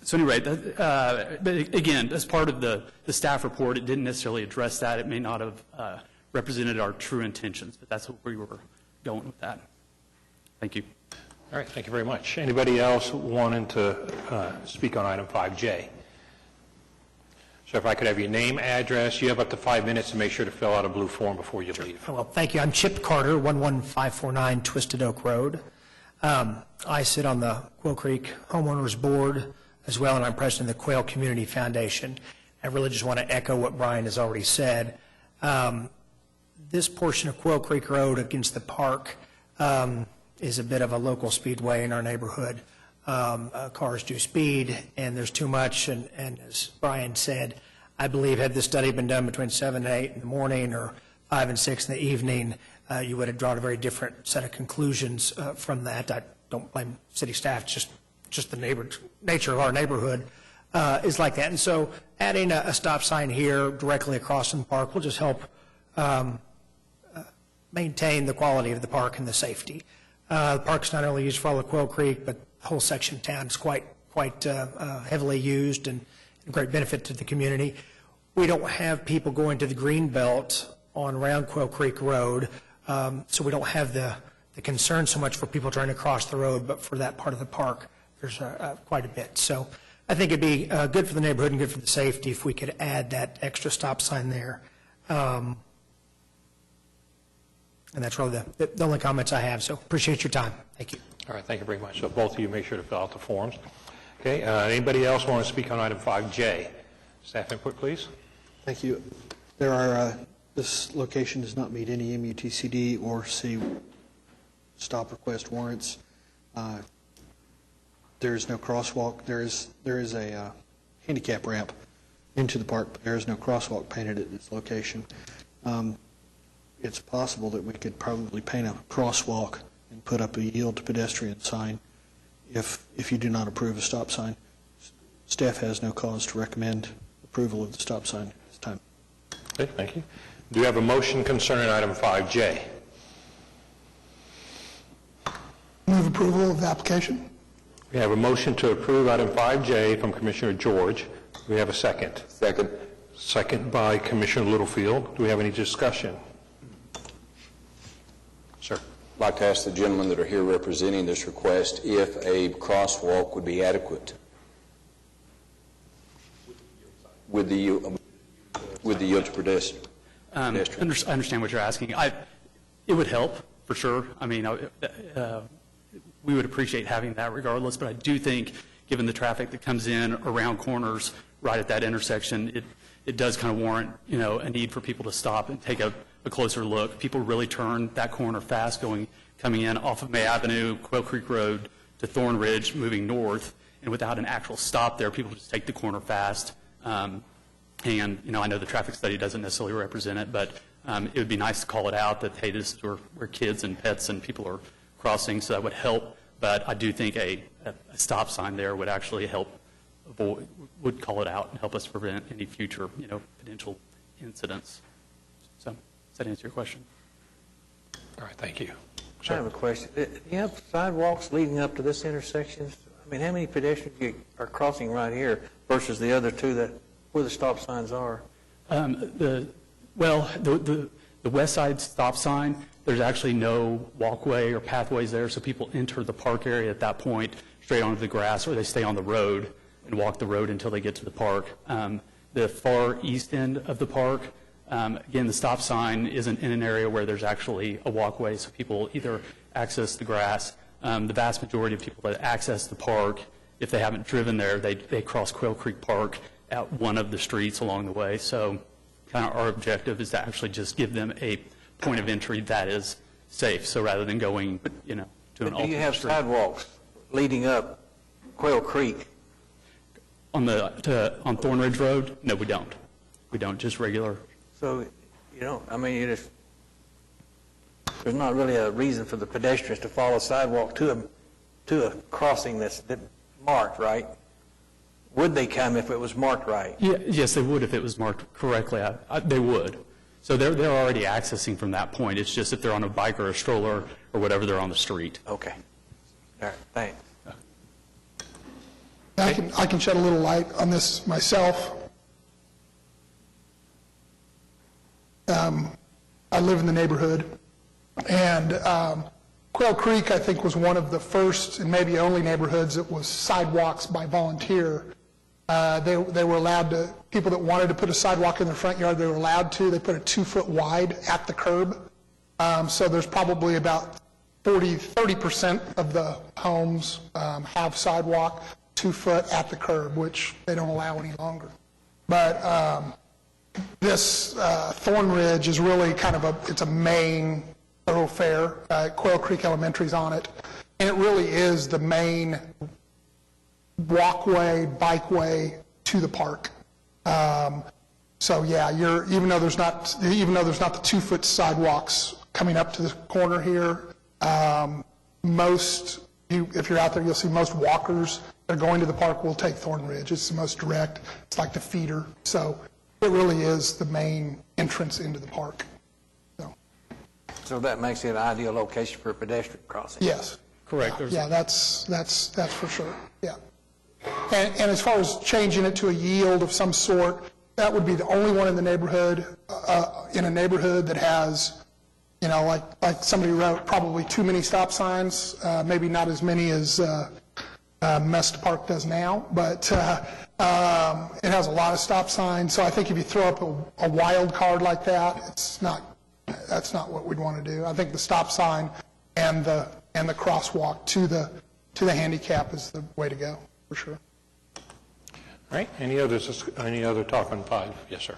So anyway, but again, as part of the staff report, it didn't necessarily address that. It may not have represented our true intentions, but that's what we were going with that. Thank you. All right, thank you very much. Anybody else wanting to speak on item 5J? So if I could have your name, address, you have up to 5 minutes to make sure to fill out a blue form before you leave. Well, thank you. I'm Chip Carter, 11549 Twisted Oak Road. I sit on the Quail Creek Homeowners Board as well, and I'm president of the Quail Community Foundation. I really just want to echo what Brian has already said. This portion of Quail Creek Road against the park is a bit of a local speedway in our neighborhood. Cars do speed, and there's too much, and as Brian said, I believe had this study been done between 7 and 8 in the morning or 5 and 6 in the evening, you would have drawn a very different set of conclusions from that. I don't blame city staff, just the nature of our neighborhood is like that. And so adding a stop sign here directly across from the park will just help maintain the quality of the park and the safety. The park's not only used for all of Quail Creek, but the whole section of town is quite heavily used and a great benefit to the community. We don't have people going to the green belt on around Quail Creek Road, so we don't have the concern so much for people trying to cross the road, but for that part of the park, there's quite a bit. So I think it'd be good for the neighborhood and good for the safety if we could add that extra stop sign there. And that's really the only comments I have, so appreciate your time. Thank you. All right, thank you very much. So both of you make sure to fill out the forms. Okay, anybody else want to speak on item 5J? Staff input, please. Thank you. This location does not meet any MUTCD or C stop request warrants. There is no crosswalk. There is a handicap ramp into the park, but there is no crosswalk painted at this location. It's possible that we could probably paint a crosswalk and put up a yield to pedestrian sign if you do not approve a stop sign. Staff has no cause to recommend approval of the stop sign at this time. Okay, thank you. Do you have a motion concerning item 5J? Move approval of the application. We have a motion to approve item 5J from Commissioner George. Do we have a second? Second. Second by Commissioner Littlefield. Do we have any discussion? Sir. I'd like to ask the gentlemen that are here representing this request if a crosswalk would be adequate with the yield to pedestrian. I understand what you're asking. It would help, for sure. I mean, we would appreciate having that regardless, but I do think, given the traffic that comes in around corners right at that intersection, it does kind of warrant, a need for people to stop and take a closer look. People really turn that corner fast coming in off of May Avenue, Quail Creek Road to Thorn Ridge, moving north, and without an actual stop there, people just take the corner fast. And, I know the traffic study doesn't necessarily represent it, but it would be nice to call it out that, hey, this is where kids and pets and people are crossing, so that would help. But I do think a stop sign there would actually help would call it out and help us prevent any future, potential incidents. So, does that answer your question? All right, thank you. I have a question. Do you have sidewalks leading up to this intersection? I mean, how many pedestrians are crossing right here versus the other two where the stop signs are? The west side stop sign, there's actually no walkway or pathways there, so people enter the park area at that point straight onto the grass, or they stay on the road and walk the road until they get to the park. the far east end of the park. Again, the stop sign isn't in an area where there's actually a walkway, so people either access the grass. The vast majority of people that access the park, if they haven't driven there, they cross Quail Creek Park at one of the streets along the way. So kind of our objective is to actually just give them a point of entry that is safe. So rather than going, to an alternate street. Do you have sidewalks leading up Quail Creek? On Thorn Ridge Road? No, we don't. We don't, just regular. So, there's not really a reason for the pedestrians to follow a sidewalk to a crossing that's marked, right? Would they come if it was marked right? Yeah, yes, they would if it was marked correctly. They would. So they're already accessing from that point. It's just if they're on a bike or a stroller or whatever, they're on the street. Okay. All right, thanks. I can shed a little light on this myself. I live in the neighborhood, and Quail Creek, I think, was one of the first and maybe only neighborhoods that was sidewalks by volunteer. They were allowed to, people that wanted to put a sidewalk in their front yard, they were allowed to. They put it 2 foot wide at the curb. So there's probably about 30% of the homes have sidewalk 2 foot at the curb, which they don't allow any longer. But this Thorn Ridge is really kind of it's a main thoroughfare. Quail Creek Elementary's on it, and it really is the main walkway, bikeway to the park. So yeah, even though there's not the 2 foot sidewalks coming up to the corner here, if you're out there, you'll see most walkers that are going to the park will take Thorn Ridge. It's the most direct. It's like the feeder. So it really is the main entrance into the park. So that makes it an ideal location for a pedestrian crossing? Yes. Correct. Yeah, that's for sure. Yeah. And as far as changing it to a yield of some sort, that would be the only one in the neighborhood, in a neighborhood that has, like somebody wrote, probably too many stop signs, maybe not as many as Mesta Park does now, but it has a lot of stop signs. So I think if you throw up a wild card like that, that's not what we'd want to do. I think the stop sign and the crosswalk to the handicap is the way to go, for sure. All right, any other talk on 5? Yes, sir.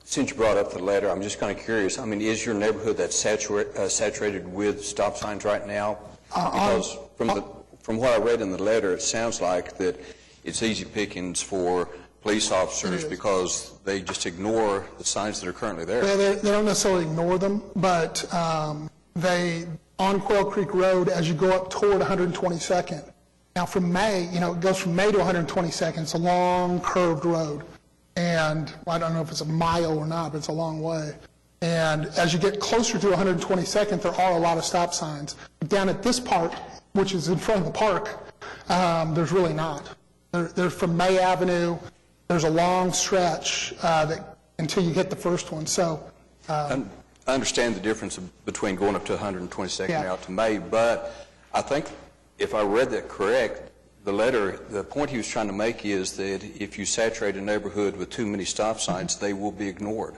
Since you brought up the letter, I'm just kind of curious. I mean, is your neighborhood that saturated with stop signs right now? Because from what I read in the letter, it sounds like that it's easy pickings for police officers because they just ignore the signs that are currently there. They don't necessarily ignore them, but on Quail Creek Road, as you go up toward 122nd, now from May, it goes from May to 122nd. It's a long curved road. And I don't know if it's a mile or not, but it's a long way. And as you get closer to 122nd, there are a lot of stop signs. But down at this part, which is in front of the park, there's really not. They're from May Avenue. There's a long stretch until you hit the first one. So I understand the difference between going up to 122nd and out to May, but I think if I read that correct, the point he was trying to make is that if you saturate a neighborhood with too many stop signs, they will be ignored.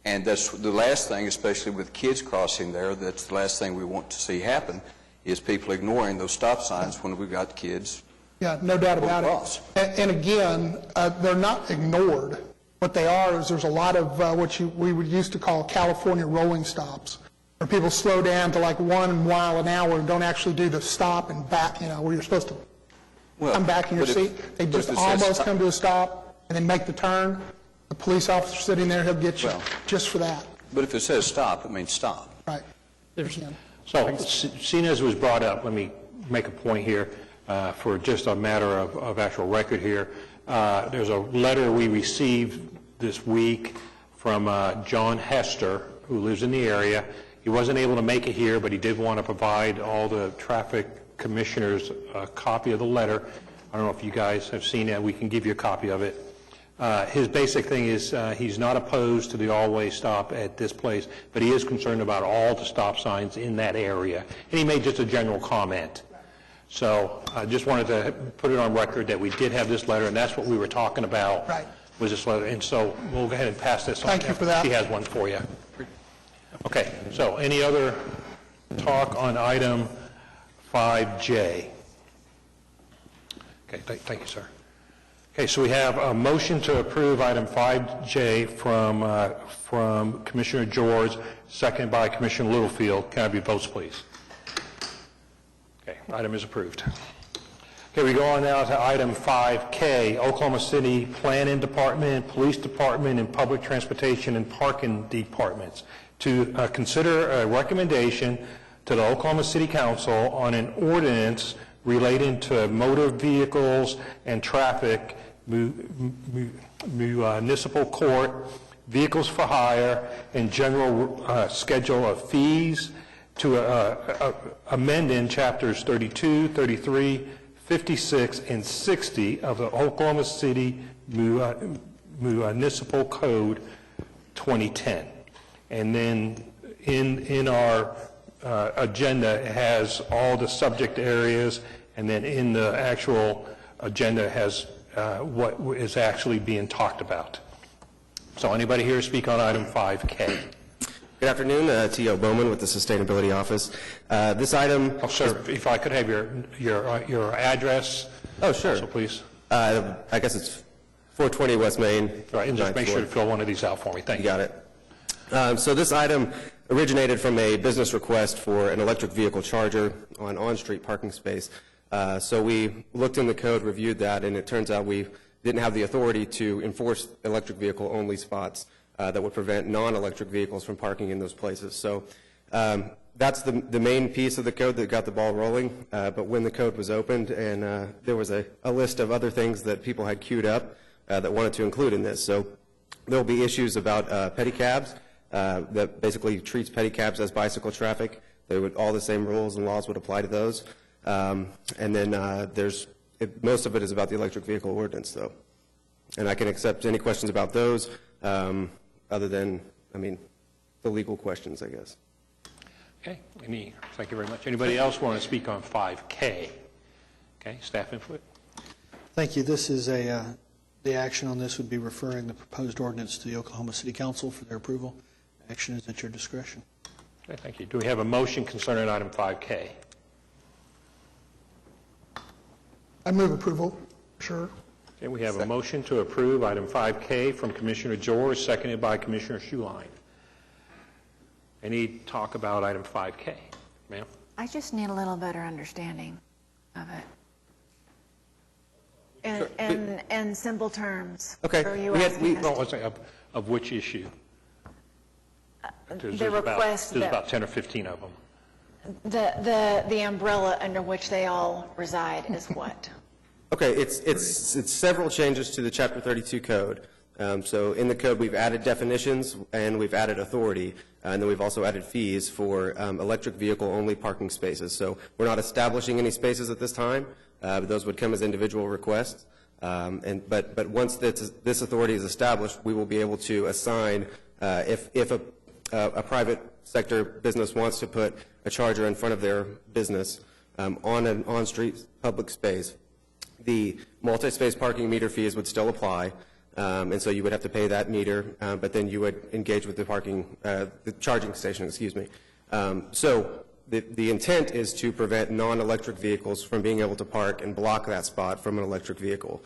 And that's the last thing, especially with kids crossing there, that's the last thing we want to see happen, is people ignoring those stop signs when we've got kids. Yeah, no doubt about it. And again, they're not ignored. What they are is there's a lot of we would used to call California rolling stops, where people slow down to like 1 mile an hour and don't actually do the stop and back, where you're supposed to come back in your seat. They just almost come to a stop and then make the turn. The police officer sitting there, he'll get you just for that. But if it says stop, it means stop. Right. So, seeing as it was brought up, let me make a point here for just a matter of actual record here. There's a letter we received this week from John Hester, who lives in the area. He wasn't able to make it here, but he did want to provide all the traffic commissioners a copy of the letter. I don't know if you guys have seen it. We can give you a copy of it. His basic thing is he's not opposed to the all-way stop at this place, but he is concerned about all the stop signs in that area. And he made just a general comment. So I just wanted to put it on record that we did have this letter, and that's what we were talking about was this letter, and so we'll go ahead and pass this on. Thank you for that. She has one for you. Okay, so any other talk on item 5J? Okay, thank you, sir. Okay, so we have a motion to approve item 5J from Commissioner George, seconded by Commissioner Littlefield. Can I have your votes, please? Okay, item is approved. Okay, we go on now to item 5K, Oklahoma City Planning Department, Police Department, and Public Transportation and Parking Departments to consider a recommendation to the Oklahoma City Council on an ordinance relating to motor vehicles and traffic, municipal court, vehicles for hire, and general schedule of fees to amend in chapters 32, 33, 56, and 60 of the Oklahoma City Municipal Code 2010. And then in our agenda, it has all the subject areas, and then in the actual agenda has what is actually being talked about. So anybody here speak on item 5K? Good afternoon, T.O. Bowman with the Sustainability Office. This item... Oh, sir, if I could have your address. Oh, sure. Also, please. I guess it's 420 West Main. Right, and just make sure to fill one of these out for me. Thank you. You got it. So this item originated from a business request for an electric vehicle charger on on-street parking space. So we looked in the code, reviewed that, and it turns out we didn't have the authority to enforce electric vehicle-only spots that would prevent non-electric vehicles from parking in those places. So that's the main piece of the code that got the ball rolling. But when the code was opened and there was a list of other things that people had queued up that wanted to include in this. So there will be issues about pedicabs that basically treats pedicabs as bicycle traffic. All the same rules and laws would apply to those. And then most of it is about the electric vehicle ordinance, though. And I can accept any questions about those. Other than, the legal questions, I guess. Okay, thank you very much. Anybody else want to speak on 5K? Okay, staff input. Thank you. This is the action on this would be referring the proposed ordinance to the Oklahoma City Council for their approval. Action is at your discretion. Okay, thank you. Do we have a motion concerning item 5K? I move approval, sure. Okay, we have a motion to approve item 5K from Commissioner George, seconded by Commissioner Schuline. Any talk about item 5K? Ma'am? I just need a little better understanding of it. In simple terms. Okay. Are you asking us to- Of which issue? The request There's that about 10 or 15 of them. the umbrella under which they all reside is what? Okay, it's several changes to the Chapter 32 code. So in the code, we've added definitions and we've added authority, and then we've also added fees for electric vehicle-only parking spaces. So we're not establishing any spaces at this time, but those would come as individual requests. But once this authority is established, we will be able to assign, if a private sector business wants to put a charger in front of their business on an on-street public space, the multi-space parking meter fees would still apply, and so you would have to pay that meter, but then you would engage with the charging station, excuse me. So the intent is to prevent non-electric vehicles from being able to park and block that spot from an electric vehicle.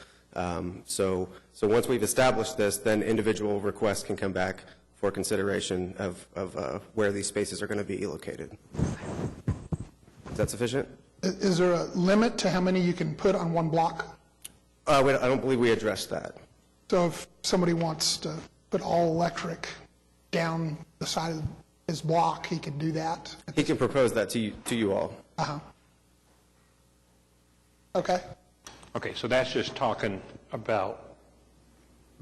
So once we've established this, then individual requests can come back for consideration of where these spaces are going to be located. Is that sufficient? Is there a limit to how many you can put on one block? I don't believe we addressed that. So if somebody wants to put all electric down the side of his block, he can do that? He can propose that to you all. Uh-huh. Okay. Okay, so that's just talking about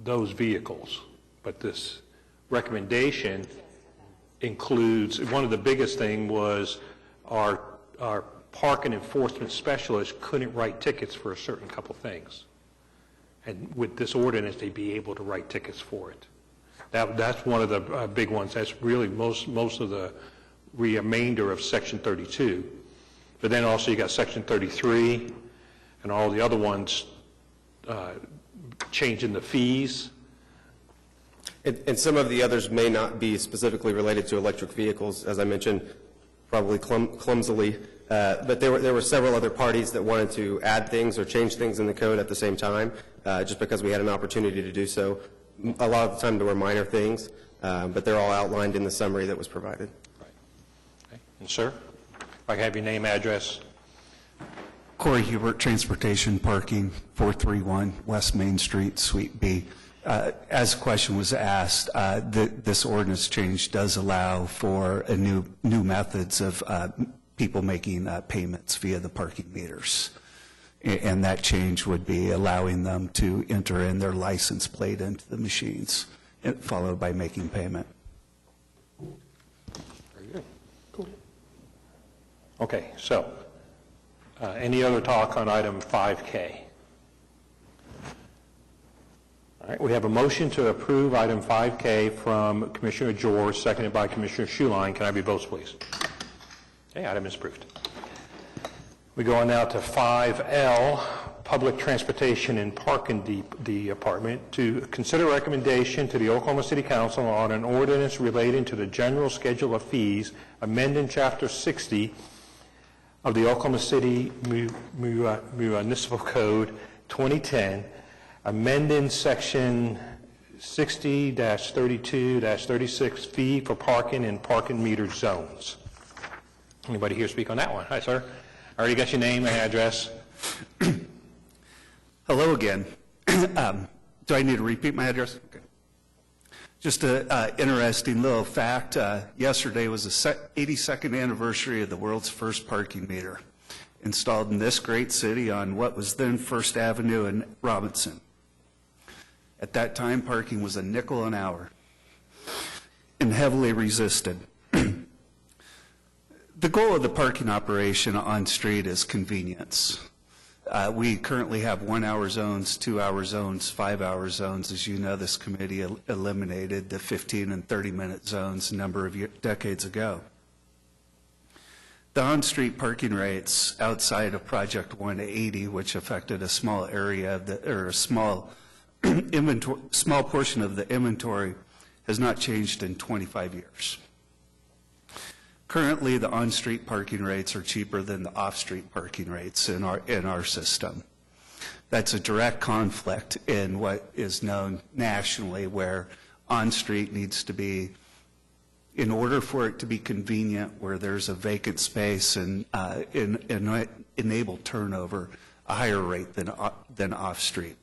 those vehicles, but this recommendation includes, one of the biggest thing was our park and enforcement specialists couldn't write tickets for a certain couple things. And with this ordinance, they'd be able to write tickets for it. That's one of the big ones. That's really most of the remainder of Section 32. But then also you got Section 33 and all the other ones changing the fees And some of the others may not be specifically related to electric vehicles, as I mentioned, probably clumsily. But there were several other parties that wanted to add things or change things in the code at the same time, just because we had an opportunity to do so. A lot of the time there were minor things, but they're all outlined in the summary that was provided. Okay. And sir, if I can have your name, address. Corey Hubert, Transportation Parking, 431 West Main Street, Suite B. As the question was asked, this ordinance change does allow for a new methods of people making payments via the parking meters. And that change would be allowing them to enter in their license plate into the machines, followed by making payment. Very good. Cool. Okay, so any other talk on item 5K? All right, we have a motion to approve item 5K from Commissioner George, seconded by Commissioner Schuline. Can I have your votes, please? Okay, item is approved. We go on now to 5L, Public Transportation and Parking Department, to consider recommendation to the Oklahoma City Council on an ordinance relating to the general schedule of fees, amending Chapter 60 of the Oklahoma City Municipal Code 2010, amending Section 60-32-36 fee for parking in parking metered zones. Anybody here speak on that one? Hi, sir. I already got your name and address. Hello again. Do I need to repeat my address? Okay. Just an interesting little fact. Yesterday was the 82nd anniversary of the world's first parking meter, installed in this great city on what was then First Avenue in Robinson. At that time, parking was a nickel an hour and heavily resisted. The goal of the parking operation on street is convenience. We currently have 1-hour zones, 2-hour zones, 5-hour zones. As you know, this committee eliminated the 15 and 30-minute zones a number of decades ago. The on-street parking rates outside of Project 180, which affected a small area of or a small portion of the inventory, has not changed in 25 years. Currently, the on-street parking rates are cheaper than the off-street parking rates in our system. That's a direct conflict in what is known nationally, where on-street needs to be, in order for it to be convenient, where there's a vacant space and enable turnover, a higher rate than off-street.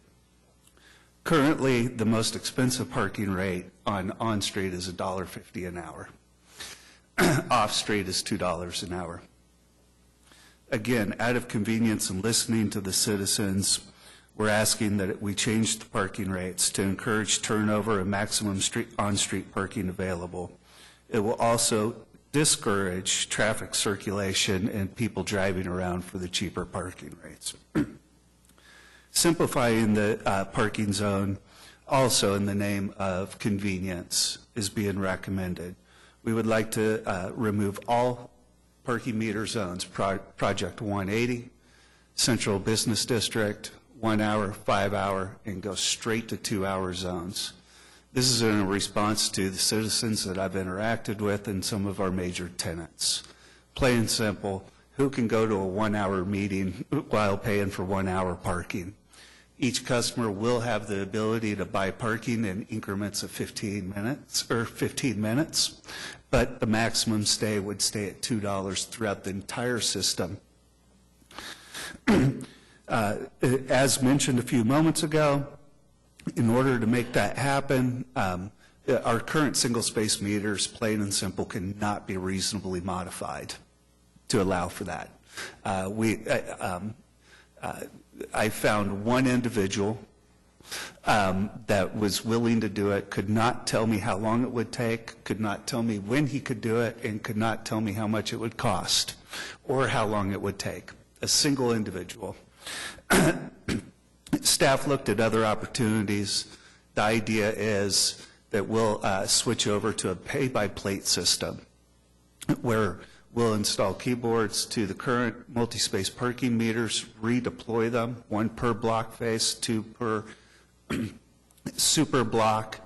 Currently, the most expensive parking rate on-street is $1.50 an hour. Off-street is $2 an hour. Again, out of convenience and listening to the citizens, we're asking that we change the parking rates to encourage turnover and maximum on-street parking available. It will also discourage traffic circulation and people driving around for the cheaper parking rates. Simplifying the parking zone, also in the name of convenience, is being recommended. We would like to remove all parking meter zones, Project 180, Central Business District, 1 hour, 5 hour, and go straight to 2-hour zones. This is in response to the citizens that I've interacted with and some of our major tenants. Plain and simple, who can go to a 1-hour meeting while paying for 1 hour parking? Each customer will have the ability to buy parking in increments of 15 minutes, but the maximum stay would stay at $2 throughout the entire system. As mentioned a few moments ago, in order to make that happen, our current single-space meters, plain and simple, cannot be reasonably modified to allow for that. I found one individual that was willing to do it, could not tell me how long it would take, could not tell me when he could do it, and could not tell me how much it would cost or how long it would take. A single individual. Staff looked at other opportunities. The idea is that we'll switch over to a pay-by-plate system where we'll install keyboards to the current multi-space parking meters, redeploy them, 1 per block face, 2 per super block,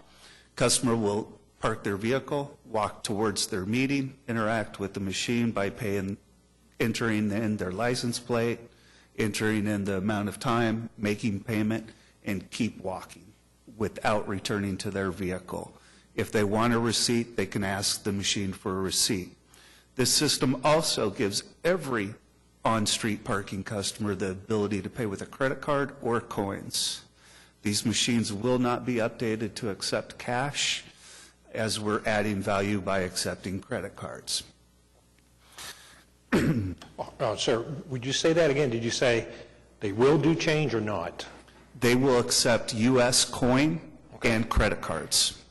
Customer will park their vehicle, walk towards their meeting, interact with the machine by entering in their license plate, entering in the amount of time, making payment, and keep walking without returning to their vehicle. If they want a receipt, they can ask the machine for a receipt. This system also gives every on-street parking customer the ability to pay with a credit card or coins. These machines will not be updated to accept cash, as we're adding value by accepting credit cards. Sir, would you say that again? Did you say they will do change or not? They will accept U.S. coin and credit cards.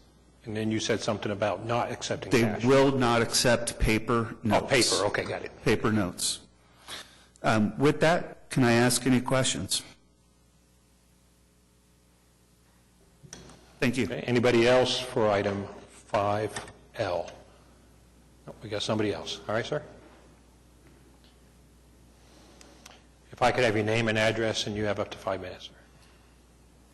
And then you said something about not accepting They cash. will not accept paper notes. Oh, paper, okay, got it. Paper notes. With that, can I ask any questions? Thank you. Okay, anybody else for item 5L? No, we got somebody else. All right, sir? If I could have your name and address, and you have up to 5 minutes, sir.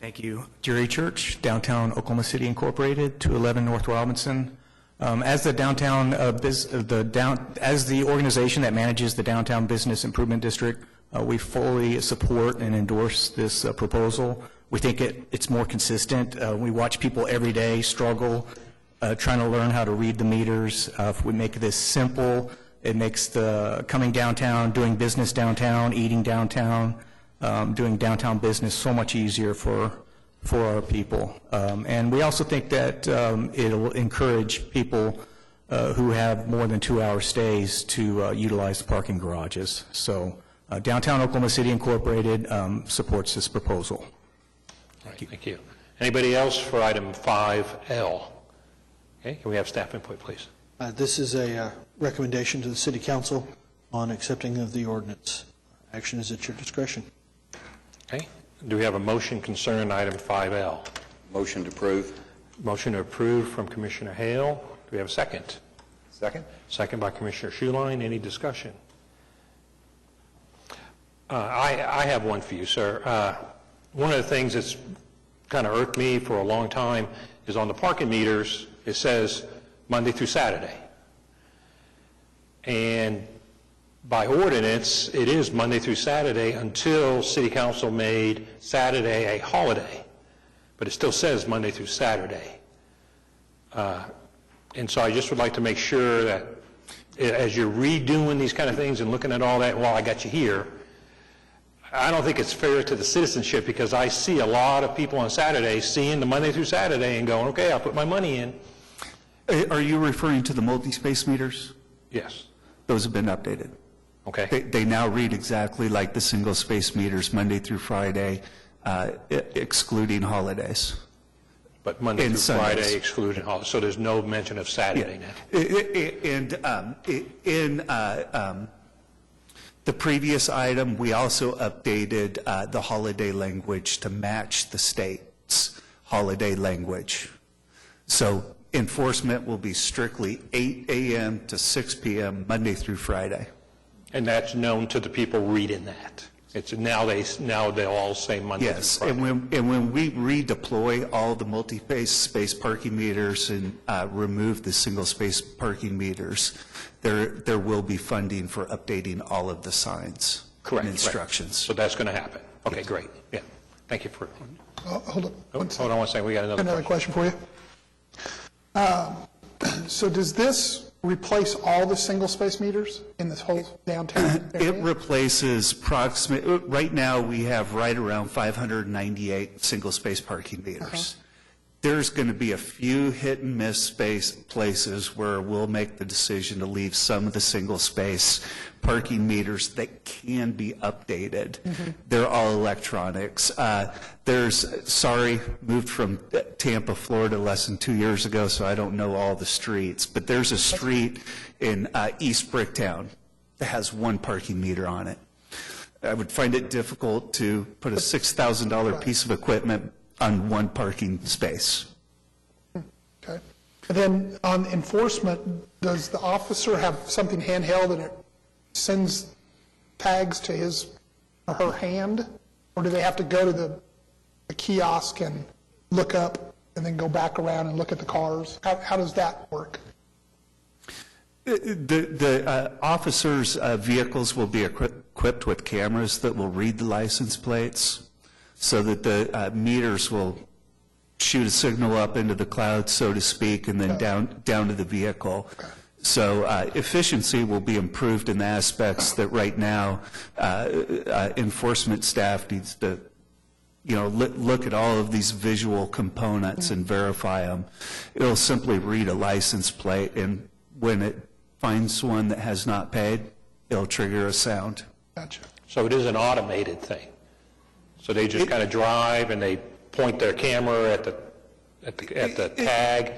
Thank you. Jerry Church, Downtown Oklahoma City Incorporated, 211 North Robinson. As the downtown as the organization that manages the Downtown Business Improvement District, we fully support and endorse this proposal. We think it's more consistent. We watch people every day struggle trying to learn how to read the meters. If we make this simple, it makes the coming downtown, doing business downtown, eating downtown, doing downtown business so much easier for our people. And we also think that it'll encourage people who have more than 2-hour stays to utilize the parking garages. So Downtown Oklahoma City Incorporated supports this proposal. Thank you. Anybody else for item 5L? Okay, can we have staff input, please? This is a recommendation to the City Council on accepting of the ordinance. Action is at your discretion. Okay. Do we have a motion concerning item 5L? Motion to approve. Motion to approve from Commissioner Hale. Do we have a second? Second? Second by Commissioner Schuline. Any discussion? I have one for you, sir. One of the things that's kind of irked me for a long time is on the parking meters, it says Monday through Saturday. And by ordinance, it is Monday through Saturday until City Council made Saturday a holiday. But it still says Monday through Saturday. And so I just would like to make sure that as you're redoing these kind of things and looking at all that, well, I got you here, I don't think it's fair to the citizenship, because I see a lot of people on Saturdays seeing the Monday through Saturday and going, okay, I'll put my money in. Are you referring to the multi-space meters? Yes. Those have been updated. Okay. They now read exactly like the single-space meters, Monday through Friday, excluding holidays. But Monday And through Sundays. Friday excluding holidays, so there's no mention of Saturday now. And in the previous item, we also updated the holiday language to match the state's holiday language. So enforcement will be strictly 8 a.m. to 6 p.m., Monday through Friday. And that's known to the people reading that. It's now they'll all say Monday Yes, through Friday. and when we redeploy all the multi-space parking meters and remove the single-space parking meters, there will be funding for updating all of the signs Correct. and instructions. So that's going to happen. Okay, great. Yeah. Thank you for. Hold on. Hold on one second. We got another question for you. So does this replace all the single-space meters in this whole downtown area? It replaces right now we have right around 598 single-space parking meters. There's going to be a few hit-and-miss places where we'll make the decision to leave some of the single-space parking meters that can be updated. They're all electronics. Moved from Tampa, Florida less than 2 years ago, so I don't know all the streets, but there's a street in East Bricktown that has one parking meter on it. I would find it difficult to put a $6,000 piece of equipment on one parking space. Okay. And then on enforcement, does the officer have something handheld and it sends tags to his or her hand? Or do they have to go to the kiosk and look up and then go back around and look at the cars? How does that work? The officers' vehicles will be equipped with cameras that will read the license plates so that the meters will shoot a signal up into the cloud, so to speak, and then down to the vehicle. So efficiency will be improved in the aspects that right now enforcement staff needs to, look at all of these visual components and verify them. It'll simply read a license plate, and when it finds one that has not paid, it'll trigger a sound. Gotcha. So it is an automated thing. So they just kind of drive and they point their camera at the tag.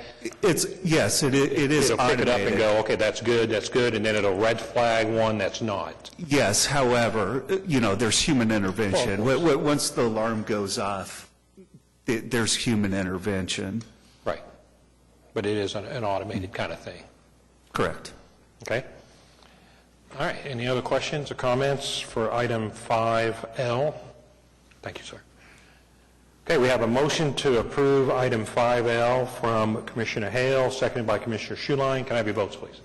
Yes, it is It'll pick it up and automated. go, okay, that's good, and then it'll red flag one that's not. Yes, however, there's human intervention. Once the alarm goes off, there's human intervention. Right. But it is an automated kind of thing. Correct. Okay. All right. Any other questions or comments for item 5L? Thank you, sir. Okay, we have a motion to approve item 5L from Commissioner Hale, seconded by Commissioner Schuline. Can I have your votes, please?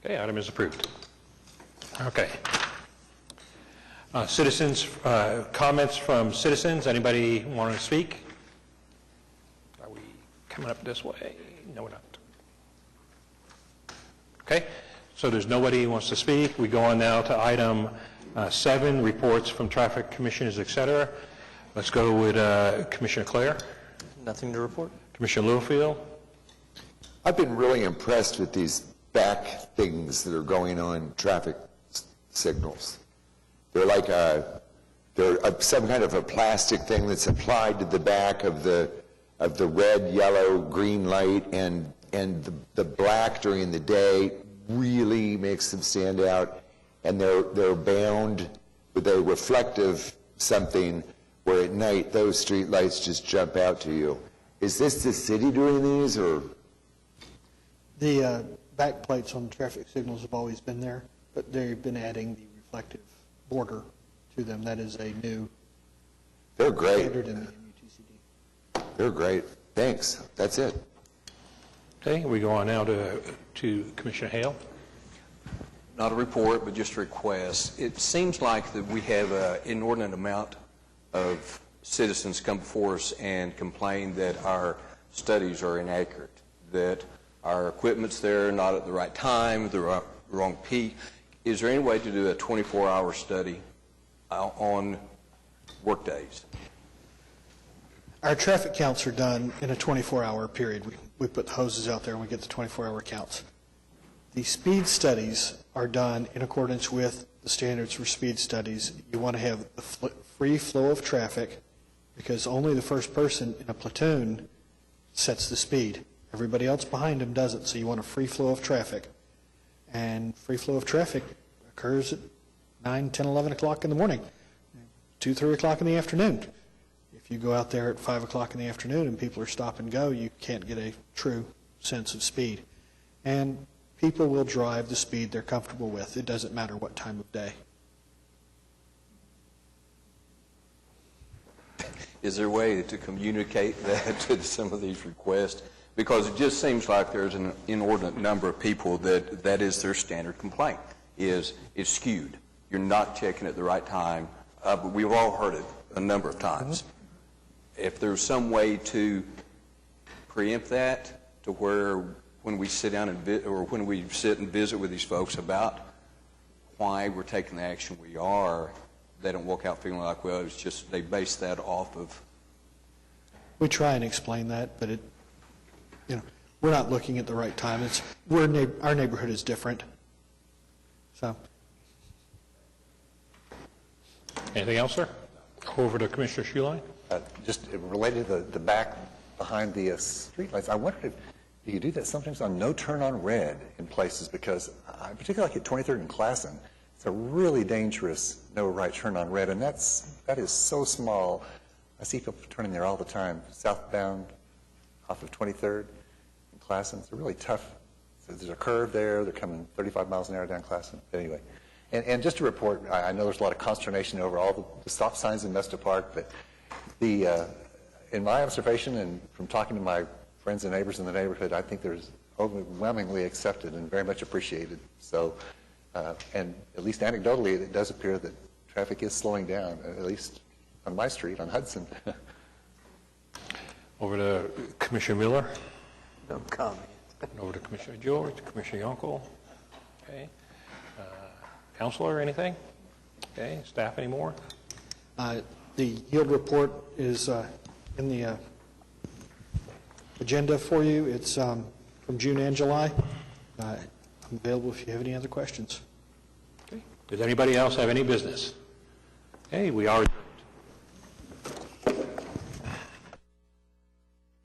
Okay, item is approved. Okay. Citizens, comments from citizens. Anybody want to speak? Are we coming up this way? No, we're not. Okay, so there's nobody who wants to speak. We go on now to item 7, reports from traffic commissioners, et cetera. Let's go with Commissioner Clare. Nothing to report. Commissioner Littlefield. I've been really impressed with these back things that are going on traffic signals. They're like some kind of a plastic thing that's applied to the back of the red, yellow, green light, and the black during the day really makes them stand out. And they're bound with a reflective something where at night those street lights just jump out to you. Is this the city doing these, or? The back plates on traffic signals have always been there, but they've been adding the reflective border to them. That is a new They're great. standard in the MUTCD. They're great. Thanks. That's it. Okay, we go on now to Commissioner Hale. Not a report, but just a request. It seems like that we have an inordinate amount of citizens come before us and complain that our studies are inaccurate, that our equipment's there not at the right time, the wrong peak. Is there any way to do a 24-hour study on work days? Our traffic counts are done in a 24-hour period. We put the hoses out there and we get the 24-hour counts. The speed studies are done in accordance with the standards for speed studies. You want to have the free flow of traffic because only the first person in a platoon sets the speed. Everybody else behind them doesn't, so you want a free flow of traffic. And free flow of traffic occurs at 9, 10, 11 o'clock in the morning, 2, 3 o'clock in the afternoon. If you go out there at 5 o'clock in the afternoon and people are stop and go, you can't get a true sense of speed. And people will drive the speed they're comfortable with. It doesn't matter what time of day. Is there a way to communicate that to some of these requests? Because it just seems like there's an inordinate number of people that is their standard complaint, is it's skewed. You're not checking at the right time. But we've all heard it a number of times. If there's some way to preempt that to where when we sit down or when we sit and visit with these folks about why we're taking the action we are, they don't walk out feeling like, well, it's just they base that off of. We try and explain that, but we're not looking at the right time. Our neighborhood is different. So. Anything else, sir? Over to Commissioner Schuline. Just related to the back behind the streetlights, I wondered if you do that sometimes on no turn on red in places, because particularly like at 23rd and Classen, it's a really dangerous no right turn on red, and that is so small. I see people turning there all the time, southbound off of 23rd and Classen. It's a really tough. So there's a curve there. They're coming 35 miles an hour down Classen. Anyway, and just to report, I know there's a lot of consternation over all the stop signs in Mesta Park, but in my observation and from talking to my friends and neighbors in the neighborhood, I think there's overwhelmingly accepted and very much appreciated. So, and at least anecdotally, it does appear that traffic is slowing down, at least on my street, on Hudson. Over to Commissioner Miller. No comment. Over to Commissioner George, Commissioner Yonkel. Okay. Counselor, anything? Okay. Staff, any more? The yield report is in the agenda for you. It's from June and July. I'm available if you have any other questions. Okay. Does anybody else have any business? Okay, we are adjourned.